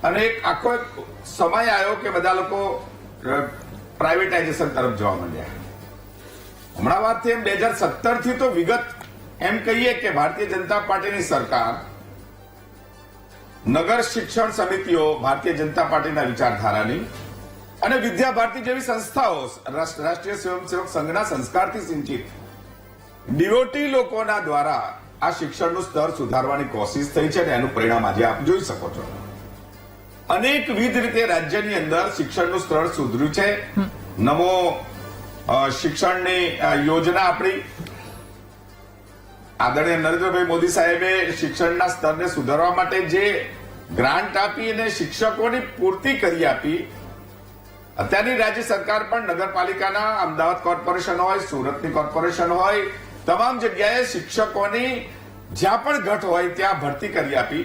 અને એક આખો એક સમય આવ્યો કે બધા લોકો પ્રાઇવેટાઇઝેશન તરફ જવા માંડ્યા. હમણાં વાત થઈ 2017 થી તો વિગત એમ કહીએ કે ભારતીય જનતા પાર્ટીની સરકાર, નગર શિક્ષણ સમિતિઓ ભારતીય જનતા પાર્ટીના વિચારધારાની અને વિદ્યા ભારતી જેવી સંસ્થાઓ, રાષ્ટ્રીય સ્વયંસેવક સંઘના સંસ્કારથી સિંચિત ડિવોટી લોકોના દ્વારા આ શિક્ષણનું સ્તર સુધારવાની કોશિશ થઈ છે અને એનું પરિણામ આજે આપ જોઈ શકો છો. અનેકવિધ રીતે રાજ્યની અંદર શિક્ષણનું સ્તર સુધર્યું છે. નમો શિક્ષણની યોજના આપણી આદરણીય નરેન્દ્રભાઈ મોદી સાહેબે શિક્ષણના સ્તરને સુધારવા માટે જે ગ્રાન્ટ આપી અને શિક્ષકોની પૂર્તિ કરી આપી. અત્યારની રાજ્ય સરકાર પણ નગરપાલિકાના, અમદાવાદ કોર્પોરેશન હોય, સુરતની કોર્પોરેશન હોય, તમામ જગ્યાએ શિક્ષકોની જ્યાં પણ ઘટ હોય ત્યાં ભરતી કરી આપી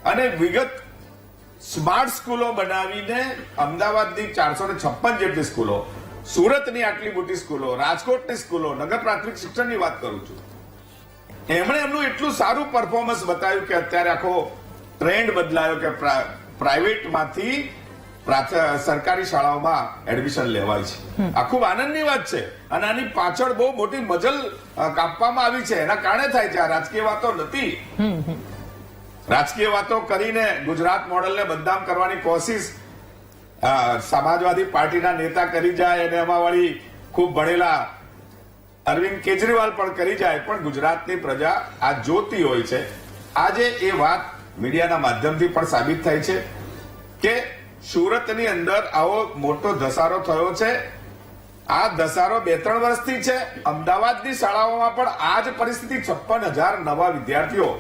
અને વિગત સ્માર્ટ સ્કૂલો બનાવીને અમદાવાદની 456 જેટલી સ્કૂલો, સુરતની આટલી મોટી સ્કૂલો, રાજકોટની સ્કૂલો, નગર પ્રાથમિક શિક્ષણની વાત કરું છું, એમણે એમનું એટલું સારું પરફોર્મન્સ બતાવ્યું કે અત્યારે આખો ટ્રેન્ડ બદલાયો કે પ્રાઇવેટમાંથી સરકારી શાળાઓમાં એડમિશન લેવાય છે. આ ખૂબ આનંદની વાત છે અને આની પાછળ બહુ મોટી મજલ કાપવામાં આવી છે. એના કારણે થાય છે. આ રાજકીય વાતો નથી. રાજકીય વાતો કરીને ગુજરાત મોડલને બદનામ કરવાની કોશિશ સમાજવાદી પાર્ટીના નેતા કરી જાય અને એમાં વળી ખૂબ ભણેલા અરવિંદ કેજરીવાલ પણ કરી જાય, પણ ગુજરાતની પ્રજા આ જોતી હોય છે. આજે એ વાત મીડિયાના માધ્યમથી પણ સાબિત થાય છે કે સુરતની અંદર આવો મોટો ધસારો થયો છે. આ ધસારો 2-3 વર્ષથી છે. અમદાવાદની શાળાઓમાં પણ આ જ પરિસ્થિતિ, 56,000 નવા વિદ્યાર્થીઓ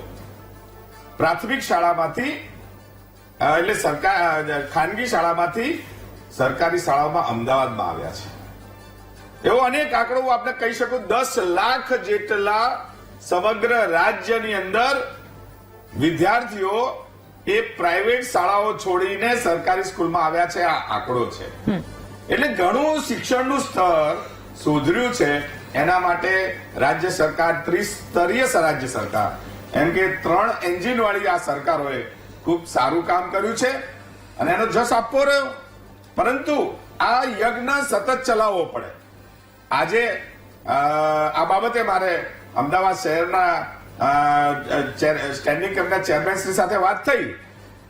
પ્રાથમિક શાળામાંથી, એટલે ખાનગી શાળામાંથી સરકારી શાળાઓમાં અમદાવાદમાં આવ્યા છે. એવો અનેક આંકડો હું આપને કહી શકું. 10 લાખ જેટલા સમગ્ર રાજ્યની અંદર વિદ્યાર્થીઓ એ પ્રાઇવેટ શાળાઓ છોડીને સરકારી સ્કૂલમાં આવ્યા છે. આ આંકડો છે. એટલે ઘણું શિક્ષણનું સ્તર સુધર્યું છે. એના માટે રાજ્ય સરકાર, ત્રિસ્તરીય રાજ્ય સરકાર, એમ કે 3 એન્જિન વાળી આ સરકારોએ ખૂબ સારું કામ કર્યું છે અને એનો જશ આપવો રહ્યો. પરંતુ આ યજ્ઞ સતત ચલાવવો પડે. આજે આ બાબતે મારે અમદાવાદ શહેરના સ્ટેન્ડિંગ કમિટીના ચેરમેન શ્રી સાથે વાત થઈ.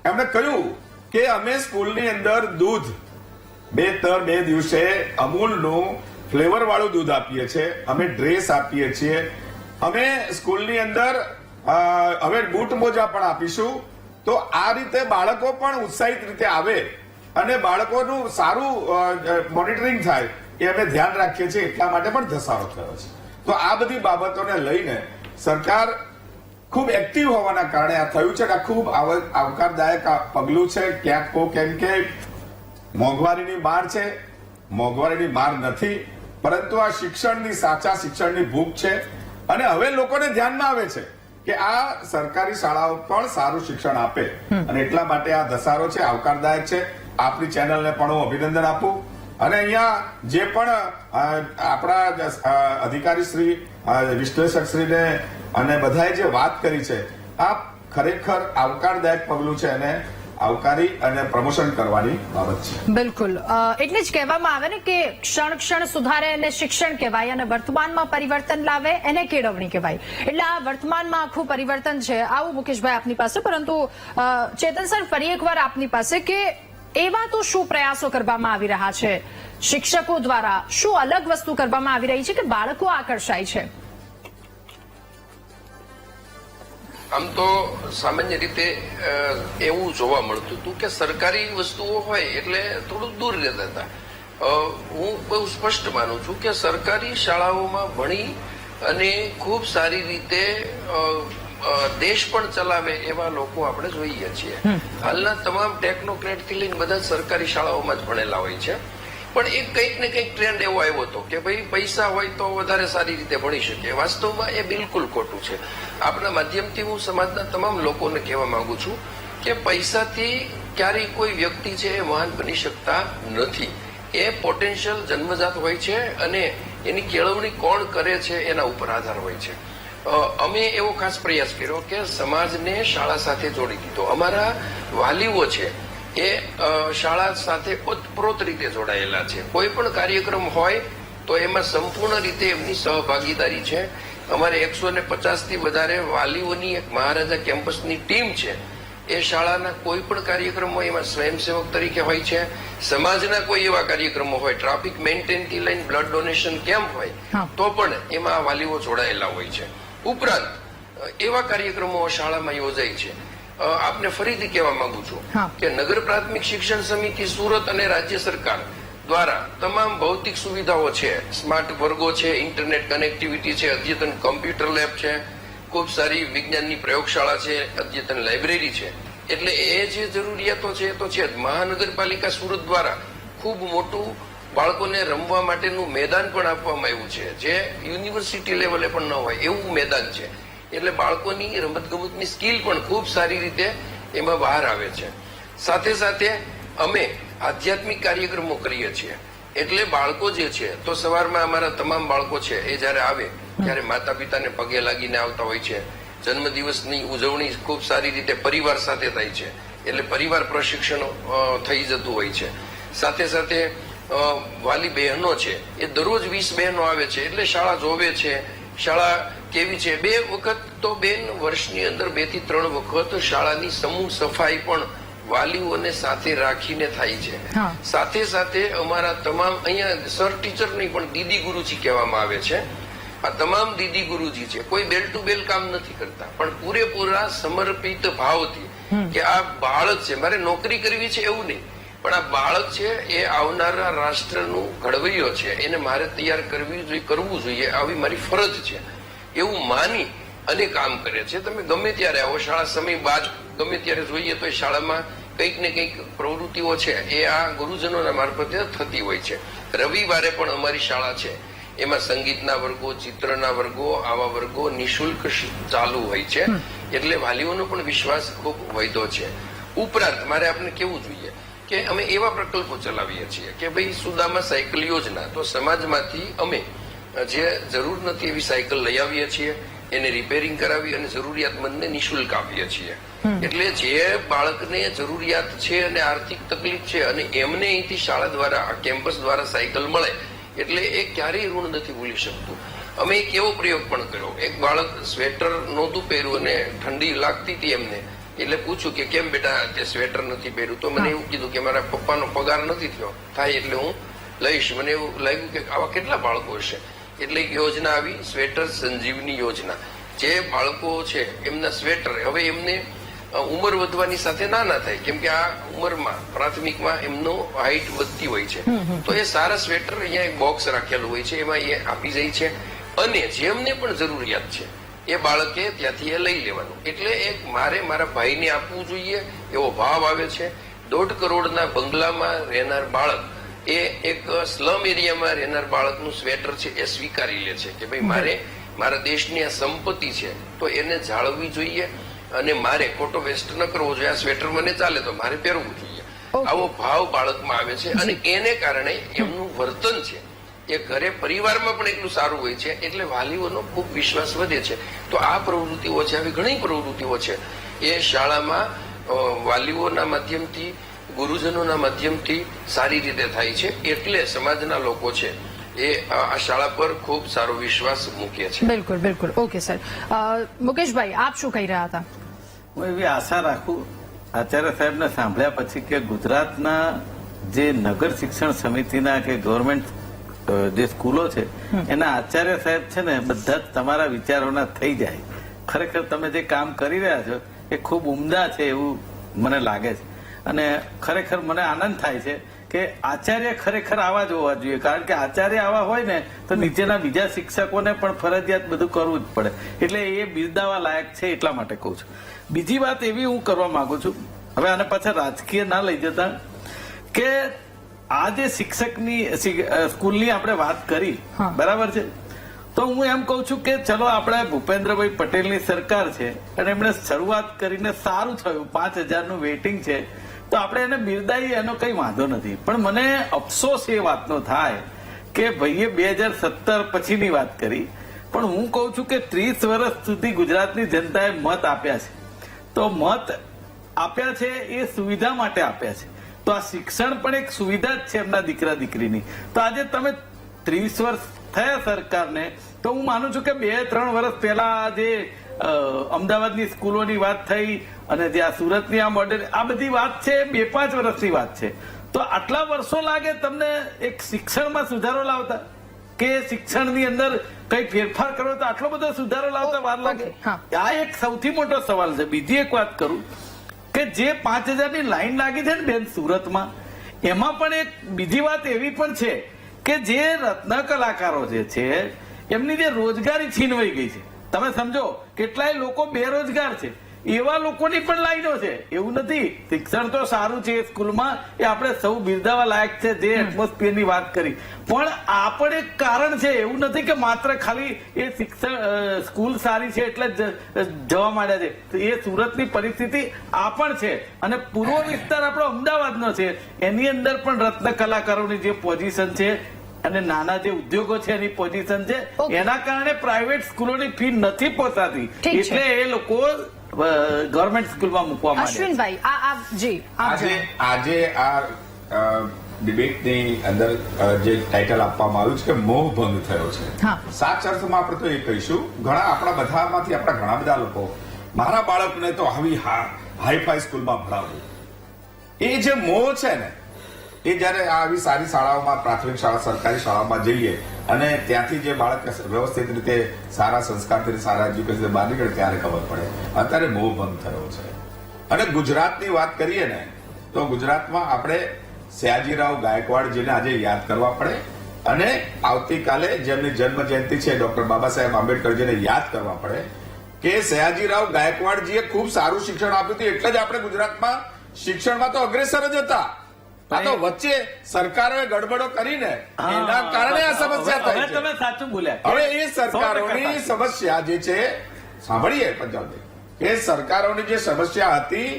એમણે કહ્યું કે અમે સ્કૂલની અંદર દૂધ 2 દિવસે અમૂલનું ફ્લેવર વાળું દૂધ આપીએ છીએ, અમે ડ્રેસ આપીએ છીએ, અમે સ્કૂલની અંદર હવે બૂટ મોજા પણ આપીશું. તો આ રીતે બાળકો પણ ઉત્સાહિત રીતે આવે અને બાળકોનું સારું મોનિટરિંગ થાય એ અમે ધ્યાન રાખીએ છીએ. એટલા માટે પણ ધસારો થયો છે. તો આ બધી બાબતોને લઈને સરકાર ખૂબ એક્ટિવ હોવાના કારણે આ થયું છે. આ ખૂબ આવકારદાયક પગલું છે. ક્યાંક કેમ કે મોંઘવારીની માર છે, મોંઘવારીની માર નથી, પરંતુ આ શિક્ષણની, સાચા શિક્ષણની ભૂખ છે. અને હવે લોકોને ધ્યાનમાં આવે છે કે આ સરકારી શાળાઓ પણ સારું શિક્ષણ આપે અને એટલા માટે આ ધસારો છે, આવકારદાયક છે. આપણી ચેનલને પણ હું અભિનંદન આપું. અને અહીંયા જે પણ આપણા અધિકારી શ્રી, વિશ્લેષક શ્રીને અને બધાએ જે વાત કરી છે, આ ખરેખર આવકારદાયક પગલું છે અને આવકારી અને પ્રમોશન કરવાની બાબત છે. બિલકુલ. એટલે જ કહેવામાં આવે ને કે ક્ષણ સુધારે એને શિક્ષણ કહેવાય અને વર્તમાનમાં પરિવર્તન લાવે એને કેળવણી કહેવાય. એટલે આ વર્તમાનમાં આખું પરિવર્તન છે. આવું મુકેશભાઈ આપની પાસે. પરંતુ ચેતન સર, ફરી એકવાર આપની પાસે કે એવા તો શું પ્રયાસો કરવામાં આવી રહ્યા છે શિક્ષકો દ્વારા? શું અલગ વસ્તુ કરવામાં આવી રહી છે કે બાળકો આકર્ષાય છે? આમ તો સામાન્ય રીતે એવું જોવા મળતું હતું કે સરકારી વસ્તુઓ હોય એટલે થોડું દૂર રહેતા હતા. હું બહુ સ્પષ્ટ માનું છું કે સરકારી શાળાઓમાં ભણી અને ખૂબ સારી રીતે દેશ પણ ચલાવે એવા લોકો આપણે જોઈએ છીએ. હાલના તમામ ટેકનોક્રેટથી લઈને બધા સરકારી શાળાઓમાં જ ભણેલા હોય છે. પણ એક કંઈક ને કંઈક ટ્રેન્ડ એવો આવ્યો હતો કે ભાઈ પૈસા હોય તો વધારે સારી રીતે ભણી શકે. વાસ્તવમાં એ બિલકુલ ખોટું છે. આપણા માધ્યમથી હું સમાજના તમામ લોકોને કહેવા માંગુ છું કે પૈસાથી ક્યારેય કોઈ વ્યક્તિ છે એ મહાન બની શકતા નથી. એ પોટેન્શિયલ જન્મજાત હોય છે અને એની કેળવણી કોણ કરે છે એના ઉપર આધાર હોય છે. અમે એવો ખાસ પ્રયાસ કર્યો કે સમાજને શાળા સાથે જોડી દીધો. અમારા વાલીઓ છે એ શાળા સાથે ઓતપ્રોત રીતે જોડાયેલા છે. કોઈ પણ કાર્યક્રમ હોય તો એમાં સંપૂર્ણ રીતે એમની સહભાગીદારી છે. અમારે 150 થી વધારે વાલીઓની એક મહારાજા કેમ્પસની ટીમ છે. એ શાળાના કોઈ પણ કાર્યક્રમો એમાં સ્વયંસેવક તરીકે હોય છે. સમાજના કોઈ એવા કાર્યક્રમો હોય, ટ્રાફિક મેન્ટેનથી લઈને બ્લડ ડોનેશન કેમ્પ હોય તો પણ એમાં વાલીઓ જોડાયેલા હોય છે. ઉપરાંત એવા કાર્યક્રમો શાળામાં યોજાય છે. આપને ફરીથી કહેવા માંગુ છું કે નગર પ્રાથમિક શિક્ષણ સમિતિ સુરત અને રાજ્ય સરકાર દ્વારા તમામ ભૌતિક સુવિધાઓ છે. સ્માર્ટ વર્ગો છે, ઇન્ટરનેટ કનેક્ટિવિટી છે, અદ્યતન કોમ્પ્યુટર લેબ છે, ખૂબ સારી વિજ્ઞાનની પ્રયોગશાળા છે, અદ્યતન લાઇબ્રેરી છે. એટલે એ જે જરૂરિયાતો છે એ તો છે જ. મહાનગરપાલિકા સુરત દ્વારા ખૂબ મોટું બાળકોને રમવા માટેનું મેદાન પણ આપવામાં આવ્યું છે, જે યુનિવર્સિટી લેવલે પણ ન હોય એવું મેદાન છે. એટલે બાળકોની રમતગમતની સ્કિલ પણ ખૂબ સારી રીતે એમાં બહાર આવે છે. સાથે સાથે અમે આધ્યાત્મિક કાર્યક્રમો કરીએ છીએ. એટલે બાળકો જે છે તો સવારમાં અમારા તમામ બાળકો છે એ જયારે આવે ત્યારે માતા પિતાને પગે લાગીને આવતા હોય છે. જન્મદિવસની ઉજવણી ખૂબ સારી રીતે પરિવાર સાથે થાય છે. એટલે પરિવાર પ્રશિક્ષણ થઈ જતું હોય છે. સાથે સાથે વાલી બહેનો છે એ દરરોજ 20 બહેનો આવે છે. એટલે શાળા જોવે છે. શાળા કેવી છે? 2 વખત તો બેન વર્ષની અંદર 2 થી 3 વખત શાળાની સમૂહ સફાઈ પણ વાલીઓને સાથે રાખીને થાય છે. સાથે સાથે અમારા તમામ અહીંયા સર ટીચર નહીં પણ દીદી ગુરુજી કહેવામાં આવે છે. આ તમામ દીદી ગુરુજી છે કોઈ બેલ ટુ બેલ કામ નથી કરતા, પણ પૂરેપૂરા સમર્પિત ભાવથી કે આ બાળક છે, મારે નોકરી કરવી છે એવું નહીં, પણ આ બાળક છે એ આવનારા રાષ્ટ્રનું ઘડવૈયો છે, એને મારે તૈયાર કરવું જોઈએ, આવી મારી ફરજ છે એવું માની અને કામ કરે છે. તમે ગમે ત્યારે આવો, શાળા સમય બાદ ગમે ત્યારે જોઈએ તો શાળામાં કંઈક ને કંઈક પ્રવૃત્તિઓ છે એ આ ગુરુજનોના મારફતે થતી હોય છે. રવિવારે પણ અમારી શાળા છે એમાં સંગીતના વર્ગો, ચિત્રના વર્ગો, આવા વર્ગો નિઃશુલ્ક ચાલુ હોય છે. એટલે વાલીઓનો પણ વિશ્વાસ ખૂબ વધ્યો છે. ઉપરાંત મારે આપને કેવું જોઈએ કે અમે એવા પ્રકલ્પો ચલાવીએ છીએ કે ભાઈ સુદામા સાયકલ યોજના, તો સમાજમાંથી અમે જે જરૂર નથી એવી સાયકલ લઈ આવીએ છીએ, એને રિપેરિંગ કરાવી અને જરૂરિયાતમંદને નિઃશુલ્ક આપીએ છીએ. એટલે જે બાળકને જરૂરિયાત છે અને આર્થિક તકલીફ છે અને એમને અહીંથી શાળા દ્વારા, આ કેમ્પસ દ્વારા સાયકલ મળે એટલે એ ક્યારેય ઋણ નથી ભૂલી શકતું. અમે એક એવો પ્રયોગ પણ કર્યો. એક બાળક સ્વેટર નહોતું પહેર્યું અને ઠંડી લાગતી હતી એમને, એટલે પૂછ્યું કે કેમ બેટા તે સ્વેટર નથી પહેર્યું? તો મને એવું કીધું કે મારા પપ્પાનો પગાર નથી થયો, થાય એટલે હું લઈશ. મને એવું લાગ્યું કે આવા કેટલા બાળકો હશે, એટલે એક યોજના આવી, સ્વેટર સંજીવની યોજના. જે બાળકો છે એમના સ્વેટર હવે એમને ઉંમર વધવાની સાથે નાના થાય, કેમ કે આ ઉંમરમાં પ્રાથમિકમાં એમનો હાઈટ વધતી હોય છે, તો એ સારા સ્વેટર અહીંયા એક બોક્સ રાખેલું હોય છે, એમાં એ આપી જાય છે અને જેમને પણ જરૂરિયાત છે એ બાળકે ત્યાંથી એ લઈ લેવાનું. એટલે એક મારે મારા ભાઈને આપવું જોઈએ એવો ભાવ આવે છે. 1.5 કરોડના બંગલામાં રહેનાર બાળક એ એક સ્લમ એરિયામાં રહેનાર બાળકનું સ્વેટર છે એ સ્વીકારી લે છે કે ભાઈ મારે મારા દેશની આ સંપત્તિ છે તો એને જાળવવી જોઈએ અને મારે ખોટો વેસ્ટ ન કરવો જોઈએ. આ સ્વેટર મને ચાલે તો મારે પહેરવું જોઈએ. આવો ભાવ બાળકમાં આવે છે અને એને કારણે એમનું વર્તન છે એ ઘરે પરિવારમાં પણ એટલું સારું હોય છે, એટલે વાલીઓનો ખૂબ વિશ્વાસ વધે છે. તો આ પ્રવૃત્તિઓ છે, આવી ઘણી પ્રવૃત્તિઓ છે એ શાળામાં વાલીઓના માધ્યમથી, ગુરુજનોના માધ્યમથી સારી રીતે થાય છે. એટલે સમાજના લોકો છે એ આ શાળા પર ખૂબ સારો વિશ્વાસ મૂકે છે. બિલકુલ બિલકુલ. Okay sir. મુકેશભાઈ, આપ શું કહી રહ્યા હતા? હું એવી આશા રાખું આચાર્ય સાહેબને સાંભળ્યા પછી કે ગુજરાતના જે નગર શિક્ષણ સમિતિના કે ગવર્મેન્ટ જે સ્કૂલો છે એના આચાર્ય સાહેબ છે ને બધા જ તમારા વિચારોના થઈ જાય ખરેખર તમે જે કામ કરી રહ્યા છો એ ખૂબ ઉમદા છે એવું મને લાગે છે. અને ખરેખર મને આનંદ થાય છે કે આચાર્ય ખરેખર આવા જ હોવા જોઈએ, કારણ કે આચાર્ય આવા હોય ને તો નીચેના બીજા શિક્ષકોને પણ ફરજિયાત બધું કરવું જ પડે. એટલે એ બિરદાવા લાયક છે, એટલા માટે કહું છું. બીજી વાત એવી હું કરવા માંગુ છું, હવે આને પાછા રાજકીય ના લઈ જતા, કે આ જે શિક્ષકની સ્કૂલની આપણે વાત કરી, બરાબર છે, તો હું એમ કઉ છું કે ચલો આપણે ભૂપેન્દ્રભાઈ પટેલની સરકાર છે અને એમણે શરૂઆત કરીને સારું થયું, 5,000 નું વેઇટિંગ છે, તો આપણે એને બિરદાવી, એનો કઈ વાંધો નથી. પણ મને અફસોસ એ વાતનો થાય કે ભાઈએ 2017 પછીની વાત કરી, પણ હું કઉ છું કે 30 વર્ષ સુધી ગુજરાતની જનતાએ મત આપ્યા છે, તો મત આપ્યા છે એ સુવિધા માટે આપ્યા છે. તો આ શિક્ષણ પણ એક સુવિધા જ છે એમના દીકરા દીકરીની. તો આજે તમે 30 વર્ષ થયા સરકારને, તો હું માનું છું કે 2-3 વર્ષ પહેલા જે અમદાવાદની સ્કૂલોની વાત થઈ અને જે આ સુરતની આ મોડેલ, આ બધી વાત છે 2-5 વર્ષની વાત છે. તો આટલા વર્ષો લાગે તમને એક શિક્ષણમાં સુધારો લાવતા, કે શિક્ષણની અંદર કઈ ફેરફાર કરો તો આટલો બધો સુધારો લાવતા વાર લાગે? આ એક સૌથી મોટો સવાલ છે. બીજી એક વાત કરું કે જે 5,000 ની લાઈન લાગી છે ને બેન સુરતમાં, એમાં પણ એક બીજી વાત એવી પણ છે કે જે રત્ન કલાકારો જે છે એમની જે રોજગારી છીનવાઈ ગઈ છે. તમે સમજો કેટલાય લોકો બેરોજગાર છે, એવા લોકોની પણ લાઈનો છે. એવું નથી, શિક્ષણ તો સારું છે સ્કૂલમાં, એ આપણે સૌ બિરદાવા લાયક છે, જે એટમોસ્ફિયરની વાત કરી, પણ આ પણ એક કારણ છે. એવું નથી કે માત્ર ખાલી એ શિક્ષણ સ્કૂલ સારી છે એટલે જવા માંડ્યા છે. એ સુરતની પરિસ્થિતિ આ પણ છે, અને પૂર્વ વિસ્તાર આપણો અમદાવાદનો છે, એની અંદર પણ રત્ન કલાકારોની જે પોઝિશન છે અને નાના જે ઉદ્યોગો છે એની પોઝિશન છે, એના કારણે પ્રાઇવેટ સ્કૂલોની ફી નથી પહોંચાતી, એટલે એ લોકો ગવર્મેન્ટ સ્કૂલમાં મૂકવા માંડ્યા. અશ્વિનભાઈ, આજે આ ડિબેટની અંદર જે ટાઇટલ આપવામાં આવ્યું છે કે મોહ ભંગ થયો છે, સાચા અર્થમાં આપણે તો એ કહીશું. ઘણા આપણા બધામાંથી આપણા ઘણા બધા લોકો મારા બાળકને તો આવી હાઈફાઈ સ્કૂલમાં ભણાવવું, એ જે મોહ છે ને, એ જયારે આવી સારી શાળાઓમાં, પ્રાથમિક શાળા, સરકારી શાળામાં જઈએ અને ત્યાંથી જે બાળક વ્યવસ્થિત રીતે સારા સંસ્કારથી, સારા એજ્યુકેશન બહાર નીકળે ત્યારે ખબર પડે અત્યારે મોહ ભંગ થયો છે. અને ગુજરાતની વાત કરીએ ને તો ગુજરાતમાં આપણે સયાજીરાવ ગાયકવાડજીને આજે યાદ કરવા પડે, અને આવતીકાલે જેમની જન્મ જયંતિ છે ડોક્ટર બાબા સાહેબ આંબેડકરજીને યાદ કરવા પડે કે સયાજીરાવ ગાયકવાડજીએ ખૂબ સારું શિક્ષણ આપ્યું હતું, એટલે જ આપણે ગુજરાતમાં શિક્ષણમાં તો અગ્રેસર જ હતા. આ તો વચ્ચે સરકારોએ ગડબડો કરીને એના કારણે આ સમસ્યા થઈ છે. તમે સાચું બોલ્યા. હવે એ સરકારોની સમસ્યા જે છે, સાંભળીએ પંજાબભાઈ, કે સરકારોની જે સમસ્યા હતી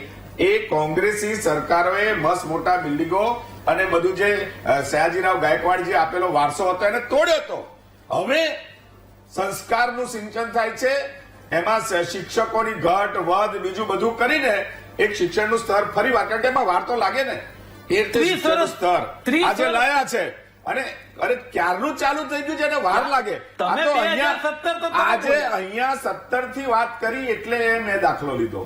એ કોંગ્રેસી સરકારોએ મસ્ત મોટા બિલ્ડિંગો અને બધું જે સયાજીરાવ ગાયકવાડજી આપેલો વારસો હતો એને તોડ્યો હતો. હવે સંસ્કારનું સિંચન થાય છે, એમાં શિક્ષકોની ઘટ વધ બીજું બધું કરીને એક શિક્ષણનું સ્તર ફરી વાર, કારણ કે એમાં વાર તો લાગે ને, એ સ્તર આજે લાયા છે અને અરે ક્યારનું ચાલુ થઈ ગયું છે અને વાર લાગે. આજે અહીંયા 17 થી વાત કરી એટલે મેં દાખલો લીધો.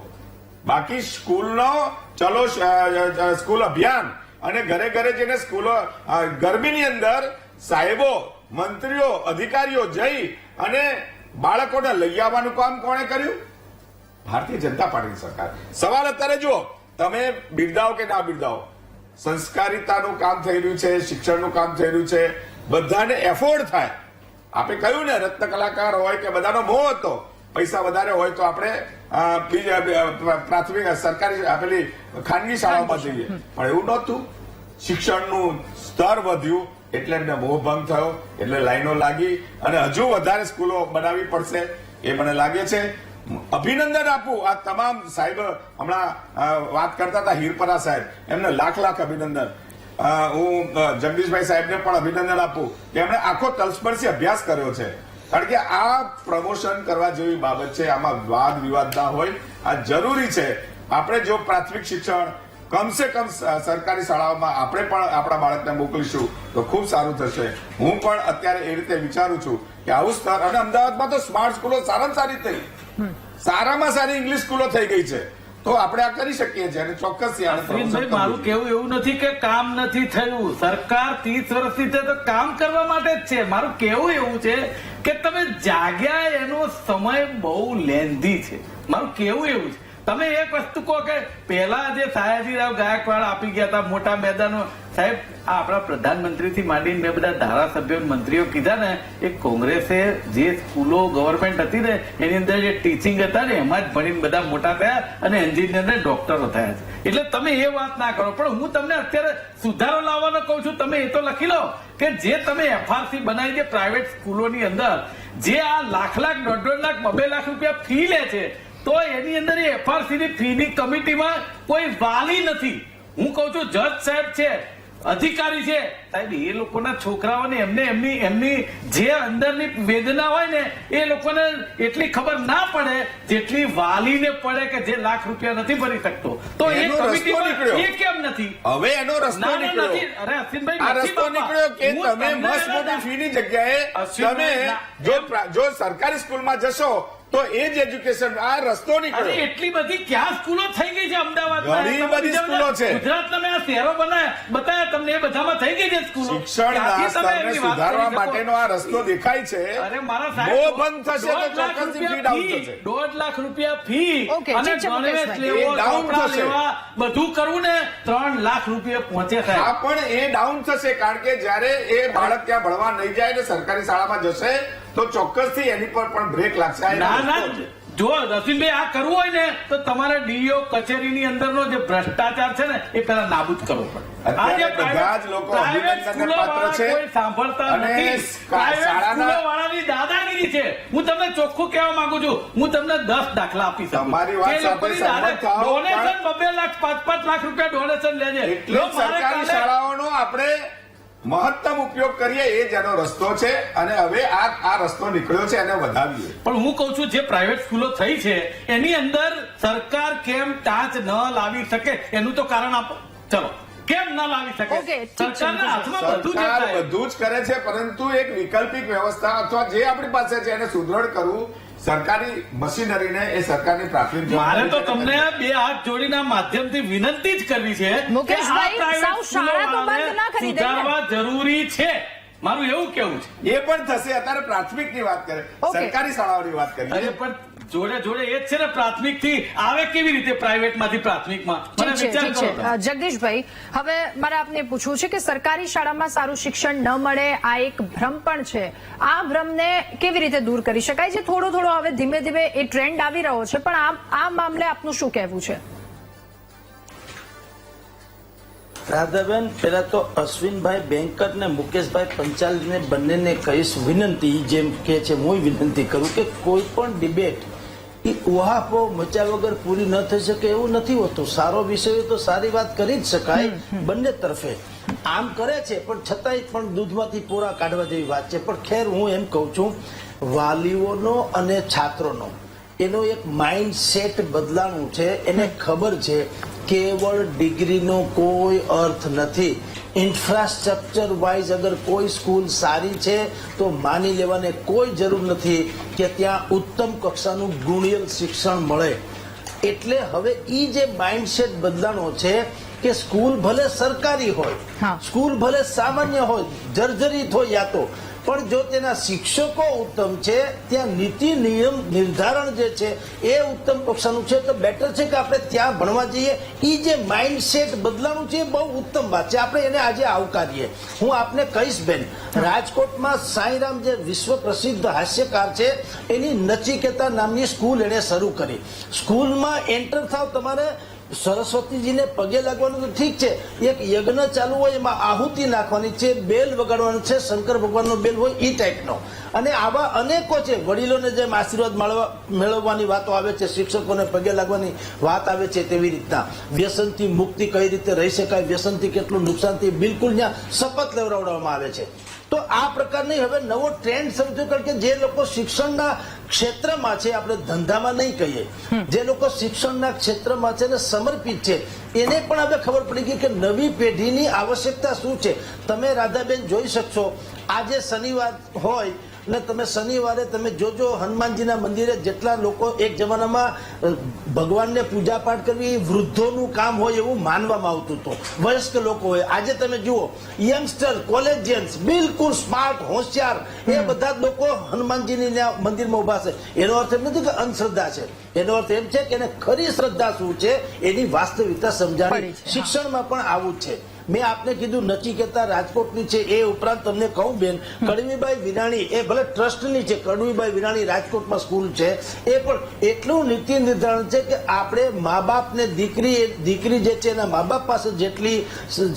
બાકી સ્કૂલનો ચલો સ્કૂલ અભિયાન અને ઘરે ઘરે જઈને સ્કૂલો ગરમીની અંદર સાહેબો, મંત્રીઓ, અધિકારીઓ જઈ અને બાળકોને લઈ આવવાનું કામ કોણે કર્યું? ભારતીય જનતા પાર્ટીની સરકાર. સવાલ અત્યારે જુઓ, તમે બિરદાવો કે ના બિરદાવો, સંસ્કારિતાનું કામ થઈ રહ્યું છે, શિક્ષણનું કામ થઈ રહ્યું છે, બધાને એફોર્ડ થાય. આપણે કહ્યું ને રત્ન કલાકાર હોય કે બધાનો મોહ હતો, પૈસા વધારે હોય તો આપણે પ્રાથમિક સરકારી આપેલી ખાનગી શાળાઓમાં જઈએ, પણ એવું નહોતું. શિક્ષણનું સ્તર વધ્યું એટલે એમને મોહ ભંગ થયો, એટલે લાઈનો લાગી અને હજુ વધારે સ્કૂલો બનાવવી પડશે એ મને લાગે છે. અભિનંદન આપું આ તમામ સાહેબ, હમણાં વાત કરતા હતા હીરપરા સાહેબ, એમને લાખ અભિનંદન. હું જગદીશભાઈ સાહેબને પણ અભિનંદન આપું કે એમણે આખો તલસ્પર્શી અભ્યાસ કર્યો છે, કારણ કે આ પ્રમોશન કરવા જેવી બાબત છે, આમાં વાદ વિવાદ ના હોય, આ જરૂરી છે. આપણે જો પ્રાથમિક શિક્ષણ કમસે કમ સરકારી શાળાઓમાં આપણે પણ આપણા બાળકને મોકલીશું તો ખૂબ સારું થશે. હું પણ અત્યારે એ રીતે વિચારું છું કે આવું સ્તર, અને અમદાવાદમાં તો સ્માર્ટ સ્કૂલો સારામાં સારી થઈ, સારામાં સારી ઇંગ્લિશ સ્કૂલો થઈ ગઈ છે, તો આપણે આ કરી શકીએ છીએ. અને ચોક્કસ મારું કેવું એવું નથી કે કામ નથી થયું, સરકાર 30 વર્ષથી છે તો કામ કરવા માટે જ છે. મારું કેવું એવું છે કે તમે જાગ્યા એનો સમય બહુ લેન્ધી છે. મારું કેવું એવું છે, તમે એક વસ્તુ કહો કે પહેલા જે સયાજીરાવ ગાયકવાડ આપી ગયા હતા મોટા મેદાનો, સાહેબ આ આપણા પ્રધાનમંત્રીથી માંડીને મેં બધા ધારાસભ્યો મંત્રીઓ કીધા ને, એ કોંગ્રેસે જે સ્કૂલો ગવર્મેન્ટ હતી ને એની અંદર જે ટીચિંગ હતા ને એમાં જ ભણીને બધા મોટા થયા અને એન્જિનિયર ને ડોક્ટરો થયા છે. એટલે તમે એ વાત ના કરો, પણ હું તમને અત્યારે સુધારો લાવવાનો કહું છું. તમે એ તો લખી લો કે જે તમે FRC બનાવી છે પ્રાઇવેટ સ્કૂલોની અંદર, જે આ લાખ દોઢ લાખ 2 લાખ રૂપિયા ફી લે છે, તો એની અંદર એ FRC ની ફી ની કમિટીમાં કોઈ વાલી નથી. હું કઉ છું જજ સાહેબ છે, અધિકારી છે સાહેબ, એ લોકોના છોકરાઓને એમની જે અંદરની વેદના હોય ને એ લોકોને એટલી ખબર ના પડે જેટલી વાલીને પડે કે જે લાખ રૂપિયા નથી ભરી શકતો. તો એ એનો રસ્તો કમિટીમાં નીકળ્યો. એ કેમ નથી? હવે એનો રસ્તો ના, ના, નીકળ્યો. નથી. અરે અશ્વિનભાઈ, આ નથી રસ્તો બાપા. નીકળ્યો કે હું તમે તમને મસ્ત મોટી ફીની જગ્યાએ અશ્વિનભાઈ, તમે જો સરકારી સ્કૂલમાં જશો તો એ જ એજ્યુકેશન, આ રસ્તો અરે નીકળ્યો. એટલી બધી ક્યાં સ્કૂલો થઈ ગઈ છે અમદાવાદમાં? ઘણી બધી સ્કૂલો છે. ગુજરાતના મેં આ શહેરો બતાવ્યા તમને, એ બધામાં થઈ ગઈ છે સ્કૂલો. શિક્ષણના ત્યાંથી તમે સ્તરને એની વાત સુધારવા કરી શકો. માટેનો આ રસ્તો દેખાય છે. અરે મારા સાહેબ, જો બંધ થશે તો 1.5 લાખ ચોક્કસથી ફી રૂપિયા ડાઉન ફી, થશે. 1.5 લાખ રૂપિયા ફી ઓકે, અને ઠીક છે, ગણવેશ મુકેશભાઈ. લેવો, એ ડાઉન ચોપડા થશે. લેવા, બધું કરવું ને 3 લાખ રૂપિયા પહોંચે આ સાહેબ. પણ એ ડાઉન થશે, કારણ કે જયારે એ બાળક ત્યાં ભણવા નહીં જાય ને સરકારી શાળામાં જશે તો ચોક્કસથી એની પર પણ બ્રેક લાગશે. આ એનો ના ના, રસ્તો છે. જો રસીનભાઈ આ કરવું હોય ને તો તમારે ડીઓ કચેરીની અંદરનો જે ભ્રષ્ટાચાર છે ને એ પેલા નાબૂદ કરવો પડે. અત્યારે આ જે બધા જ લોકો પ્રાઇવેટ અભિનંદનને સ્કૂલો પાત્ર છે. વાળા કોઈ સાંભળતા અને નથી. પ્રાઇવેટ શાળાના- સ્કૂલો વાળાની દાદાગીરી છે. હું તમને ચોખ્ખું કહેવા માંગુ છું, હું તમને 10 દાખલા આપી શકું. તમારી વાત કે લોકોની સાથે સહમત થાવ, ડોનેશન 2 લાખ 5 લાખ રૂપિયા ડોનેશન લે છે. એટલે જો જ મારે સરકારી કાલે- શાળાઓનો આપણે મહત્તમ ઉપયોગ કરીએ, એ જ એનો રસ્તો છે. અને હવે આ રસ્તો નીકળ્યો છે એને વધાવીએ. પણ હું કઉ છું જે પ્રાઇવેટ સ્કૂલો થઈ છે એની અંદર સરકાર કેમ ટાંચ ન લાવી શકે એનું તો કારણ આપો. ચલો, કેમ ન લાવી શકે? ઓકે, ઠીક છે, સરકારના હાથમાં બધું છે સરકાર સાહેબ. બધું જ કરે છે, પરંતુ એક વૈકલ્પિક વ્યવસ્થા અથવા જે આપણી પાસે છે એને સુદૃઢ કરવું, સરકારી મશીનરીને એ સરકારની પ્રાથમિક મારે તો જવાબદારી તમને 2 હાથ જોડીના માધ્યમથી વિનંતી જ કરવી છે કે મુકેશભાઈ, આ private સાવ શાળા તો સ્કૂલોવાળાને બંધ ના કરી દઈએ. સુધારવા જરૂરી છે. મારું એવું કેવું છે. એ પણ થશે. અત્યારે પ્રાથમિકની વાત કરે, ઓકે. સરકારી શાળાઓની વાત અરે કરીએ. પણ જોડે જોડે એ જ છે ને, પ્રાથમિક થી આવે કેવી રીતે પ્રાઇવેટ માંથી પ્રાથમિકમાં? મને ઠીક છે, વિચાર ઠીક કરો છે. તમે. જગદીશભાઈ, હવે મારે આપને પૂછવું છે કે સરકારી શાળામાં સારું શિક્ષણ ન મળે, આ એક ભ્રમ પણ છે. આ ભ્રમને કેવી રીતે દૂર કરી શકાય છે? થોડો હવે ધીમે ધીમે એ ટ્રેન્ડ આવી રહ્યો છે, પણ આ મામલે આપનું શું કહેવું છે? રાધાબેન, પેલા તો અશ્વિનભાઈ બેંકર ને મુકેશભાઈ પંચાલને બંનેને કહીશ વિનંતી, જેમ કે છે હું વિનંતી કરું કે કોઈ પણ ડિબેટ એ ઉહાપો મચ્યા વગર પૂરી ન થઈ શકે એવું નથી હોતું. સારો વિષય હોય તો સારી વાત કરી જ શકાય બંને તરફે. આમ કરે છે પણ છતાંય પણ દૂધમાંથી પોરા કાઢવા જેવી વાત છે. પણ ખેર, હું એમ કહું છું, વાલીઓનો અને છાત્રોનો એનો એક માઇન્ડ સેટ બદલાનું છે. એને ખબર છે કેવળ ડિગ્રીનો કોઈ અર્થ નથી. ઇન્ફ્રાસ્ટ્રક્ચર વાઇઝ અગર કોઈ સ્કૂલ સારી છે તો માની લેવાને કોઈ જરૂર નથી કે ત્યાં ઉત્તમ કક્ષાનું ગુણિયલ શિક્ષણ મળે. એટલે હવે ઈ જે માઇન્ડસેટ બદલાનો છે કે સ્કૂલ ભલે સરકારી હોય, હા. સ્કૂલ ભલે સામાન્ય હોય, જર્જરિત હોય યા તો, પણ જો તેના શિક્ષકો ઉત્તમ છે, ત્યાં નીતિ નિયમ નિર્ધારણ જે છે એ ઉત્તમ કક્ષાનું છે, તો બેટર છે કે આપણે ત્યાં ભણવા જઈએ. એ જે માઇન્ડસેટ બદલાનું છે એ બહુ ઉત્તમ વાત છે. આપણે એને આજે આવકારીએ. હું આપને કહીશ બેન, રાજકોટમાં સાંઈરામ જે વિશ્વ પ્રસિદ્ધ હાસ્યકાર છે એની નચિકેતા નામની સ્કૂલ એને શરૂ કરી. સ્કૂલમાં એન્ટર થાવ, તમારે સરસ્વતીજીને પગે લાગવાનું તો ઠીક છે, એક યજ્ઞ ચાલુ હોય એમાં આહુતિ નાખવાની છે, બેલ વગાડવાનું છે, શંકર ભગવાનનો બેલ હોય એ ટાઈપનો. અને આવા અનેકો છે. વડીલોને જેમ આશીર્વાદ મેળવવાની વાતો આવે છે, શિક્ષકોને પગે લાગવાની વાત આવે છે, તેવી રીતના વ્યસનથી મુક્તિ કઈ રીતે રહી શકાય, વ્યસનથી કેટલું નુકસાન થી બિલકુલ ત્યાં શપથ લેવડાવવામાં આવે છે. તો આ પ્રકારની હવે નવો ટ્રેન્ડ સમજો, કારણ કે જે લોકો શિક્ષણના ક્ષેત્રમાં છે, આપણે ધંધામાં નહીં કહીએ, જે લોકો શિક્ષણના ક્ષેત્રમાં છે ને સમર્પિત છે, એને પણ હવે ખબર પડી ગઈ કે નવી પેઢીની આવશ્યકતા શું છે. તમે રાધાબેન જોઈ શકશો, આજે શનિવાર હોય અને તમે શનિવારે તમે જોજો હનુમાનજીના મંદિરે જેટલા લોકો એક જમાનામાં ભગવાનને પૂજા પાઠ કરવી એ વૃદ્ધોનું કામ હોય એવું માનવામાં આવતું હતું, વયસ્ક લોકો હોય. આજે તમે જુઓ યંગસ્ટર, કોલેજિયન્સ, બિલકુલ સ્માર્ટ, હોશિયાર, એ બધા જ લોકો હનુમાનજીની મંદિરમાં ઉભા છે. એનો અર્થ એમ નથી કે અંધશ્રદ્ધા છે, એનો અર્થ એમ છે કે એને ખરી શ્રદ્ધા શું છે એની વાસ્તવિકતા સમજાવી. શિક્ષણમાં પણ આવું જ છે. મેં આપને કીધું નચિકેતા રાજકોટની છે, એ ઉપરાંત તમને કહું બેન, કડવીબાઈ વિરાણી એ ભલે ટ્રસ્ટની છે, કડવીબાઈ વિરાણી રાજકોટમાં સ્કૂલ છે, એ પણ એટલું નીતિ નિર્ધારણ છે કે આપણે મા બાપને દીકરી જે છે એના મા બાપ પાસે જેટલી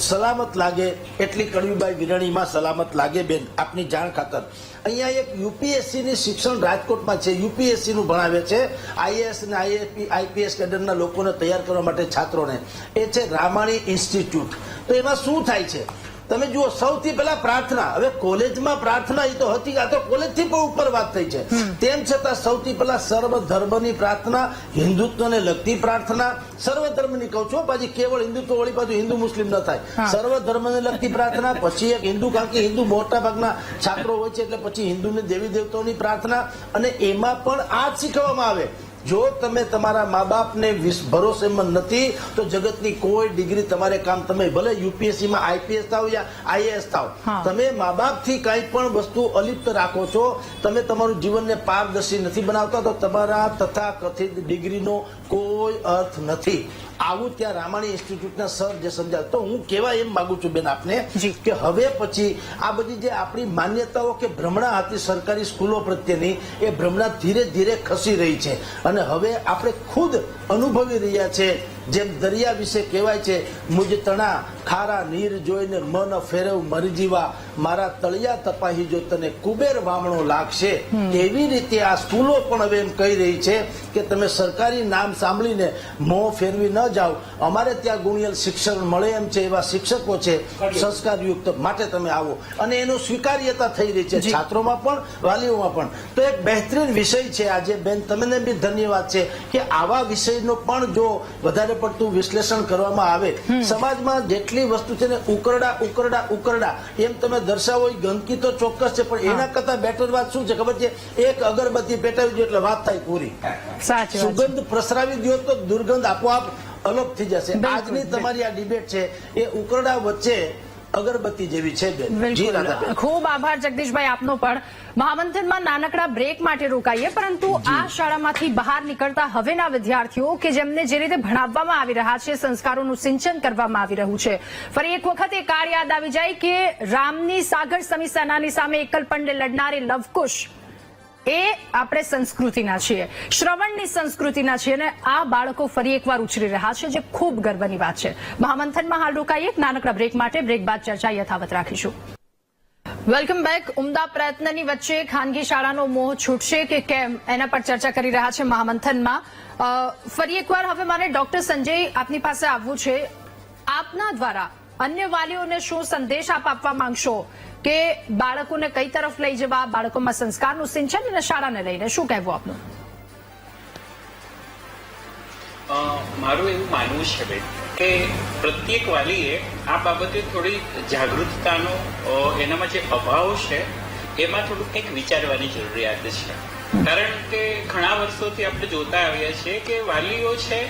સલામત લાગે એટલી કડવીબાઈ વિરાણીમાં સલામત લાગે. બેન આપની જાણ ખાતર અહીંયા એક યુપીએસસી ની શિક્ષણ રાજકોટમાં છે, યુપીએસસી નું ભણાવે છે, આઈએએસ અને આઈપીએસ કેડરના લોકોને તૈયાર કરવા માટે છાત્રોને. એ છે રામાણી ઇન્સ્ટિટ્યૂટ. તો એમાં શું થાય છે તમે જુઓ, સૌથી પહેલા પ્રાર્થના. હવે કોલેજમાં પ્રાર્થના એ તો હતી, આ તો કોલેજથી પણ ઉપર વાત થઈ છે. તેમ છતાં સૌથી પહેલા સર્વ ધર્મની પ્રાર્થના, હિન્દુત્વને લગતી પ્રાર્થના, સર્વ ધર્મની કહું છું પાછી, કેવળ હિન્દુત્વ વળી પાછું હિન્દુ મુસ્લિમ ન થાય. સર્વ ધર્મને લગતી પ્રાર્થના, પછી એક હિન્દુ, કારણ કે હિન્દુ મોટા ભાગના છાત્રો હોય છે એટલે પછી હિન્દુને દેવી દેવતાઓની પ્રાર્થના, અને એમાં પણ આ જ શીખવવામાં આવે. જો તમે તમારા મા બાપને ભરોસેમાં નથી તો જગતની કોઈ ડિગ્રી તમારે કામ, તમે ભલે યુપીએસસી માં આઈપીએસ થાવ યા આઈએએસ થાવ, તમે મા બાપથી કઈ પણ વસ્તુ અલિપ્ત રાખો છો, તમે તમારું જીવનને પારદર્શી નથી બનાવતા, તો તમારા તથાકથિત ડિગ્રીનો કોઈ અર્થ નથી. આવું ત્યાં રામાણી ઇન્સ્ટિટ્યૂટના સર જે સમજાવે. તો હું કહેવા એમ માંગુ છું બેન આપને કે હવે પછી આ બધી જે આપણી માન્યતાઓ કે ભ્રમણા હતી સરકારી સ્કૂલો પ્રત્યેની, એ ભ્રમણા ધીરે ધીરે ખસી રહી છે. અને હવે આપણે ખુદ અનુભવી રહ્યા છે. જેમ દરિયા વિશે કહેવાય છે, મુજ તણા ખારા નીર જોઈને મન ફેરવ મરી જીવા, મારા તળિયા તપાહી જો તને કુબેર વામણો લાગશે. એવી રીતે આ સ્કૂલો પણ હવે એમ કહી રહી છે કે તમે સરકારી નામ સાંભળીને મોં ફેરવી ન જાઓ, અમારે ત્યાં ગુણિયલ શિક્ષણ મળે એમ છે, એવા શિક્ષકો છે સંસ્કારયુક્ત, માટે તમે આવો. અને એનું સ્વીકાર્યતા થઈ રહી છે છાત્રોમાં પણ, વાલીઓમાં પણ. તો એક બહેતરીન વિષય છે આજે બેન, તમને બી ધન્યવાદ છે કે આવા વિષયનો પણ જો વધારે પડતું વિશ્લેષણ કરવામાં આવે. સમાજમાં જેટલી વસ્તુ છે ને ઉકરડા એમ તમે દર્શાવો, ગંદકી તો ચોક્કસ છે, પણ એના કરતા બેટર વાત શું છે ખબર છે? એક અગરબત્તી પેટાવી દો એટલે વાત થાય પૂરી. સુગંધ પ્રસરાવી દો તો દુર્ગંધ આપોઆપ અલગ થઈ જશે. આજની તમારી આ ડિબેટ છે એ ઉકરડા વચ્ચે અગરબત્તી જેવી છે બેન. જી રાધાબેન, ખૂબ આભાર જગદીશભાઈ આપનો પણ. મહામંથનમાં નાનકડા બ્રેક માટે રોકાઈએ, પરંતુ આ શાળામાંથી બહાર નીકળતા હવેના વિદ્યાર્થીઓ કે જેમને જે રીતે ભણાવવામાં આવી રહ્યા છે, સંસ્કારોનું સિંચન કરવામાં આવી રહ્યું છે, ફરી એક વખત એ કાર યાદ આવી જાય કે રામની સાગર સમી સેનાની સામે એકલ પંડે લડનારી લવકુશ એ આપણે સંસ્કૃતિના છીએ, શ્રવણની સંસ્કૃતિના છીએ, અને આ બાળકો ફરી એકવાર ઉછરી રહ્યા છે, જે ખૂબ ગર્વની વાત છે. મહામંથનમાં હાલ રોકાઈએ નાનકડા બ્રેક માટે. બ્રેક બાદ ચર્ચા યથાવત રાખીશું. Welcome back. ઉમદા પ્રયત્નની વચ્ચે ખાનગી શાળાનો મોહ છૂટશે કે કેમ, એના પર ચર્ચા કરી રહ્યા છે મહામંથનમાં. ફરી એકવાર હવે મારે ડોક્ટર સંજય આપની પાસે આવવું છે. આપના દ્વારા અન્ય વાલીઓને શું સંદેશ આપ આપવા માંગશો કે બાળકોને કઈ તરફ લઈ જવા, બાળકોમાં સંસ્કારનું સિંચન અને શાળાને લઈને શું કહેવું આપનું? મારું એવું માનવું છે બેન કે પ્રત્યેક વાલીએ આ બાબતે થોડી જાગૃતતાનો એનામાં જે અભાવ છે એમાં થોડું કંઈક વિચારવાની જરૂરિયાત છે. કારણ કે ઘણા વર્ષોથી આપણે જોતા આવ્યા છીએ કે વાલીઓ છે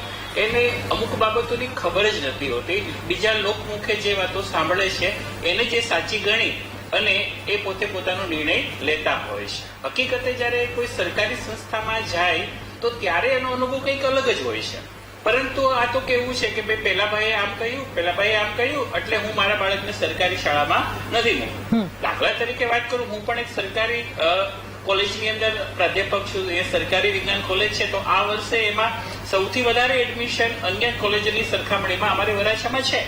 એને અમુક બાબતોની ખબર જ નથી હોતી. બીજા લોકમુખે જે વાતો સાંભળે છે એને જે સાચી ગણી અને એ પોતે પોતાનો નિર્ણય લેતા હોય છે. હકીકતે જયારે કોઈ સરકારી સંસ્થામાં જાય તો ત્યારે એનો અનુભવ કંઈક અલગ જ હોય છે. પરંતુ આ તો કેવું છે કે ભાઈ પેલા ભાઈએ આમ કહ્યું એટલે હું મારા બાળકને સરકારી શાળામાં નથી મૂકું. દાખલા તરીકે વાત કરું, હું પણ એક સરકારી કોલેજની અંદર પ્રાધ્યાપક છું. એ સરકારી વિજ્ઞાન કોલેજ છે, તો આ વર્ષે એમાં સૌથી વધારે એડમિશન અન્ય કોલેજોની સરખામણીમાં અમારે વરાછામાં છે.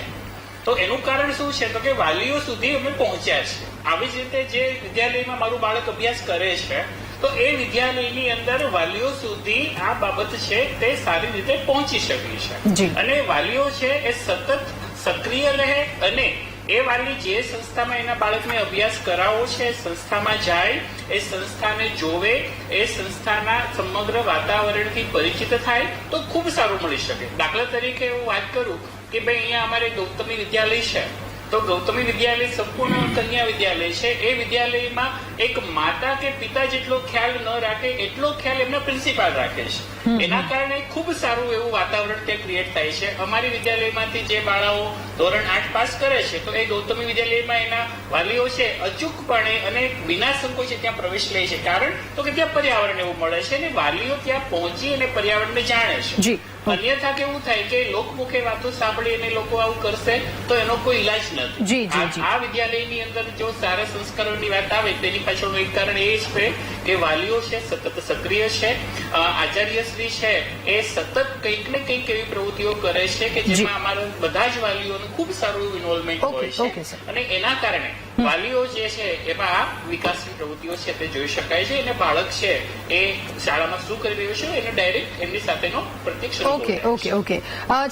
તો એનું કારણ શું છે તો કે વાલીઓ સુધી અમે પહોંચ્યા છે. આવી જ રીતે જે વિદ્યાલયમાં મારું બાળક અભ્યાસ કરે છે તો એ વિદ્યાલયની અંદર વાલીઓ સુધી આ બાબત છે તે સારી રીતે પહોંચી શકી છે. અને વાલીઓ છે એ સતત સક્રિય રહે અને એ વાલી જે સંસ્થામાં એના બાળકને અભ્યાસ કરાવો છે, સંસ્થામાં જાય, એ સંસ્થાને જોવે, એ સંસ્થાના સમગ્ર વાતાવરણથી પરિચિત થાય તો ખૂબ સારું મળી શકે. દાખલા તરીકે હું વાત કરું કે ભાઈ અહીંયા અમારે ગૌતમી વિદ્યાલય છે, તો ગૌતમી વિદ્યાલય સંપૂર્ણ કન્યા વિદ્યાલય છે. એ વિદ્યાલયમાં એક માતા કે પિતા જેટલો ખ્યાલ ન રાખે એટલો ખ્યાલ એમના પ્રિન્સિપાલ રાખે છે. એના કારણે ખૂબ સારું એવું વાતાવરણ ત્યાં ક્રિએટ થાય છે. અમારી વિદ્યાલયમાંથી જે બાળાઓ ધોરણ 8 પાસ કરે છે તો એ ગૌતમી વિદ્યાલયમાં એના વાલીઓ છે અચૂકપણે અને વિના સંકોચે ત્યાં પ્રવેશ લે છે. કારણ તો કે ત્યાં પર્યાવરણ એવું મળે છે અને વાલીઓ ત્યાં પહોંચી અને પર્યાવરણને જાણે છે. જી. અન્યથા કેવું થાય કે લોકમુખે વાતો સાંભળી અને લોકો આવું કરશે તો એનો કોઈ ઇલાજ નથી. જી, જી, જી. આ વિદ્યાલયની અંદર જો સારા સંસ્કારોની વાત આવે તેની પાછળનું એક કારણ એ જ છે કે વાલીઓ છે સતત સક્રિય છે. આચાર્યશ્રી છે એ સતત કંઈક ને કંઈક એવી પ્રવૃત્તિઓ કરે છે કે જેમાં અમારા બધા જ વાલીઓનું ખૂબ સારું એવું ઇન્વોલ્વમેન્ટ હોય છે અને એના કારણે વાલીઓ જે છે એમાં આ વિકાસની પ્રવૃત્તિઓ છે તે જોઈ શકાય છે અને બાળક છે એ શાળામાં શું કરી રહ્યું છે એને ડાયરેક્ટ એમની સાથેનો પ્રત્યક્ષ ઓકે.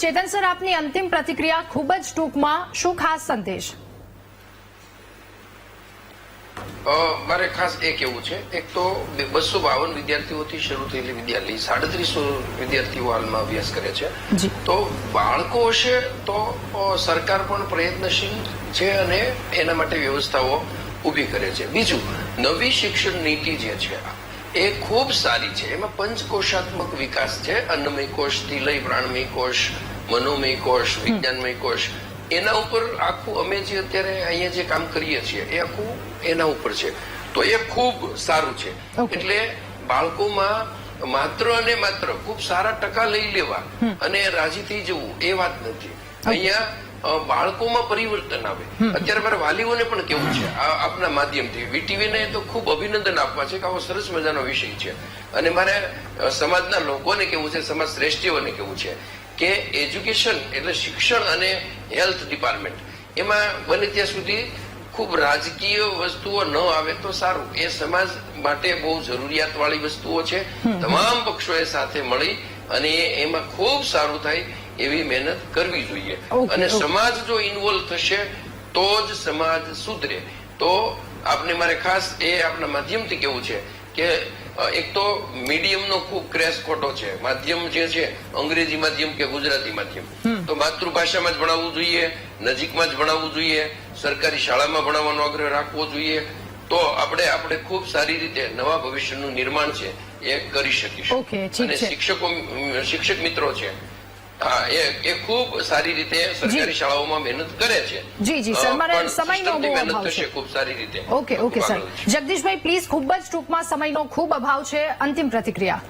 ચેતન સર, આપની અંતિમ પ્રતિક્રિયા ખૂબ જ ટૂંકમાં, શું ખાસ સંદેશ? મારે ખાસ એ કહેવું છે, એક તો 252 વિદ્યાર્થીઓથી શરૂ થયેલી વિદ્યાલય 3700 વિદ્યાર્થીઓ હાલમાં અભ્યાસ કરે છે. તો બાળકો હશે તો સરકાર પણ પ્રયત્નશીલ છે અને એના માટે વ્યવસ્થાઓ ઊભી કરે છે. બીજું, નવી શિક્ષણ નીતિ જે છે એ ખૂબ સારી છે. એમાં પંચકોશાત્મક વિકાસ છે. અન્નમય કોષથી લઈ પ્રાણમય કોષ, મનોમય કોષ, વિજ્ઞાનમય કોષ, એના ઉપર આખું અમે જે અત્યારે અહીંયા જે કામ કરીએ છીએ એ આખું એના ઉપર છે. તો એ ખૂબ સારું છે. એટલે બાળકોમાં માત્ર અને માત્ર ખૂબ સારા ટકા લઈ લેવા અને રાજી થઈ જવું એ વાત નથી. અહીંયા બાળકોમાં પરિવર્તન આવે. અત્યારે મારા વાલીઓને પણ કેવું છે આપના માધ્યમથી, વીટીવીને તો ખૂબ અભિનંદન આપવા છે કે આવો સરસ મજાનો વિષય છે. અને મારે સમાજના લોકોને કેવું છે, સમાજ શ્રેષ્ઠીઓને કેવું છે કે એજ્યુકેશન એટલે શિક્ષણ અને હેલ્થ ડિપાર્ટમેન્ટ એમાં બને ત્યાં સુધી ખૂબ રાજકીય વસ્તુઓ ન આવે તો સારું. એ સમાજ માટે બહુ જરૂરિયાત વાળી વસ્તુઓ છે. તમામ પક્ષોએ સાથે મળી અને એમાં ખૂબ સારું થાય એવી મહેનત કરવી જોઈએ. અને સમાજ જો ઇન્વોલ્વ થશે તો જ સમાજ સુધરે. તો આપને મારે ખાસ એ આપના માધ્યમથી કેવું છે કે એક તો મીડિયમનો ખૂબ ક્રેશ ખોટો છે. માધ્યમ જે છે અંગ્રેજી માધ્યમ કે ગુજરાતી માધ્યમ, તો માતૃભાષામાં જ ભણાવવું જોઈએ, નજીકમાં જ ભણાવવું જોઈએ, સરકારી શાળામાં ભણાવવાનો આગ્રહ રાખવો જોઈએ. તો આપણે ખૂબ સારી રીતે નવા ભવિષ્યનું નિર્માણ છે એ કરી શકીશું. અને શિક્ષક મિત્રો છે એ ખૂબ સારી રીતે સરકારી શાળાઓમાં મહેનત કરે છે. જી સર, મારે સમયનો બહુ અભાવ છે. ખૂબ સારી રીતે. Okay sir. જગદીશભાઈ પ્લીઝ, ખૂબ જ ટૂંકમાં, સમયનો ખૂબ અભાવ છે, અંતિમ પ્રતિક્રિયા.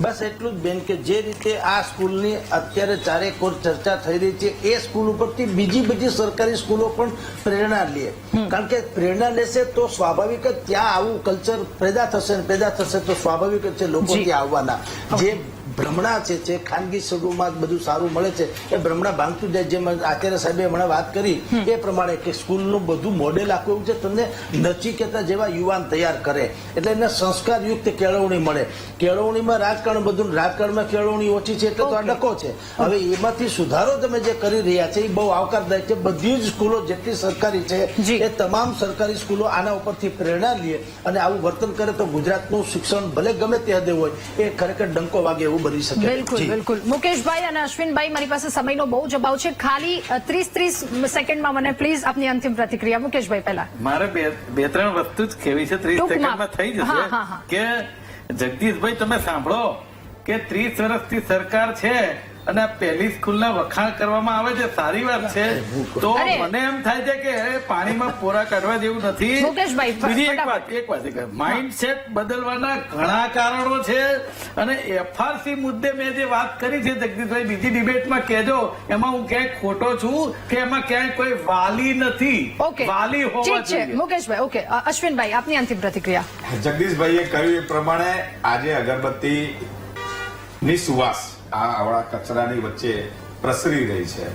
બસ એટલું જ બેન કે જે રીતે આ સ્કૂલની અત્યારે ચારેક ઓર ચર્ચા થઈ રહી છે એ સ્કૂલ ઉપરથી બીજી બધી સરકારી સ્કૂલો પણ પ્રેરણા લે. કારણ કે પ્રેરણા લેશે તો સ્વાભાવિક જ ત્યાં આવું કલ્ચર પેદા થશે તો સ્વાભાવિક જ છે લોકો ત્યાં આવવાના. જે ભ્રમણા છે ખાનગી સ્કૂલોમાં બધું સારું મળે છે એ ભ્રમણા ભાંગતું જાય. જેમ આચાર્ય સાહેબે હમણાં વાત કરી એ પ્રમાણે કે સ્કૂલનું બધું મોડેલ આખું એવું છે તમને નચિકેતા જેવા યુવાન તૈયાર કરે એટલે એને સંસ્કારયુક્ત કેળવણી મળે. કેળવણીમાં રાજકારણમાં કેળવણી ઓછી છે એટલે તો આ ડકો છે. હવે એમાંથી સુધારો તમે જે કરી રહ્યા છે એ બહુ આવકારદાયક છે. બધી જ સ્કૂલો જેટલી સરકારી છે એ તમામ સરકારી સ્કૂલો આના ઉપરથી પ્રેરણા લે અને આવું વર્તન કરે તો ગુજરાતનું શિક્ષણ ભલે ગમે તે હદે હોય એ ખરેખર ડંકો વાગે એવું બની શકે. બિલકુલ. મુકેશભાઈ અને અશ્વિનભાઈ, મારી પાસે સમયનો બહુ જ અભાવ છે. ખાલી 30 સેકન્ડમાં મને પ્લીઝ આપની અંતિમ પ્રતિક્રિયા. મુકેશભાઈ પહેલા. મારે બે ત્રણ વસ્તુ જ કેવી છે, 30 સેકન્ડમાં થઈ જશે. કે જગદીશભાઈ તમે સાંભળો કે 30 વર્ષથી સરકાર છે અને આ પહેલી સ્કૂલના વખાણ કરવામાં આવે છે, સારી વાત છે. તો મને એમ થાય છે કે પાણીમાં પોરા કાઢવા જેવું નથી. બીજી એક વાત માઇન્ડસેટ બદલવાના ઘણા કારણો છે અને એફઆરસી મુદ્દે મેં જે વાત કરી છે જગદીશભાઈ, બીજી ડિબેટમાં કહેજો એમાં હું ક્યાંય ખોટો છું કે એમાં ક્યાંય કોઈ વાલી નથી. વાલી હોવા જોઈએ. મુકેશભાઈ. ઓકે. અશ્વિનભાઈ, આપની અંતિમ પ્રતિક્રિયા. જગદીશભાઈએ કહ્યું એ પ્રમાણે આજે અગરબત્તી ની સુવાસ આ આવડા કચરાની વચ્ચે પ્રસરી રહી છે.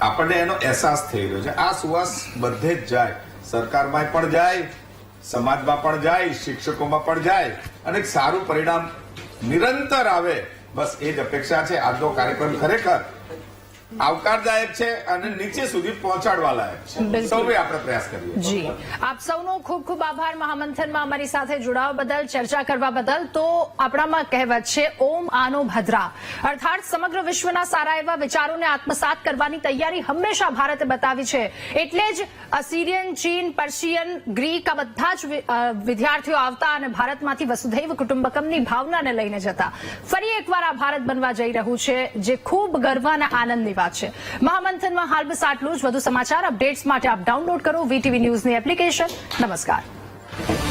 આપણને એનો અહેસાસ થઈ રહ્યો છે. આ સુવાસ બધે જ જાય, સરકારમાં પણ જાય, સમાજમાં પણ જાય, શિક્ષકોમાં પણ જાય અને એક સારું પરિણામ નિરંતર આવે. બસ એ જ અપેક્ષા છે. આજનો કાર્યક્રમ ખરેખર આવકારદાયક છે અને નીચે સુધી પહોંચાડવા લાયક છે. બિલકુલ. સૌએ આપણે પ્રયાસ કરીએ. જી, આપ સૌનો ખૂબ ખૂબ આભાર મહામંથનમાં અમારી સાથે જોડાવા બદલ, ચર્ચા કરવા બદલ. તો આપણામાં કહેવત છે ઓમ આનો ભદ્રા, અર્થાત સમગ્ર વિશ્વના સારા એવા વિચારોને આત્મસાત કરવાની તૈયારી હંમેશા ભારતે બતાવી છે. એટલે જ અસીરિયન, ચીન, પર્શિયન, ગ્રીક આ બધા જ વિદ્યાર્થીઓ આવતા અને ભારતમાંથી વસુધૈવ કુટુંબકમની ભાવનાને લઈને જતા. ફરી એકવાર આ ભારત બનવા જઈ રહ્યું છે, જે ખૂબ ગર્વ અને આનંદની વાત છે. મહામંથનમાં હાલ બસ આટલું જ. વધુ સમાચાર અપડેટ્સ માટે આપ ડાઉનલોડ કરો VTV ન્યૂઝની એપ્લિકેશન. નમસ્કાર.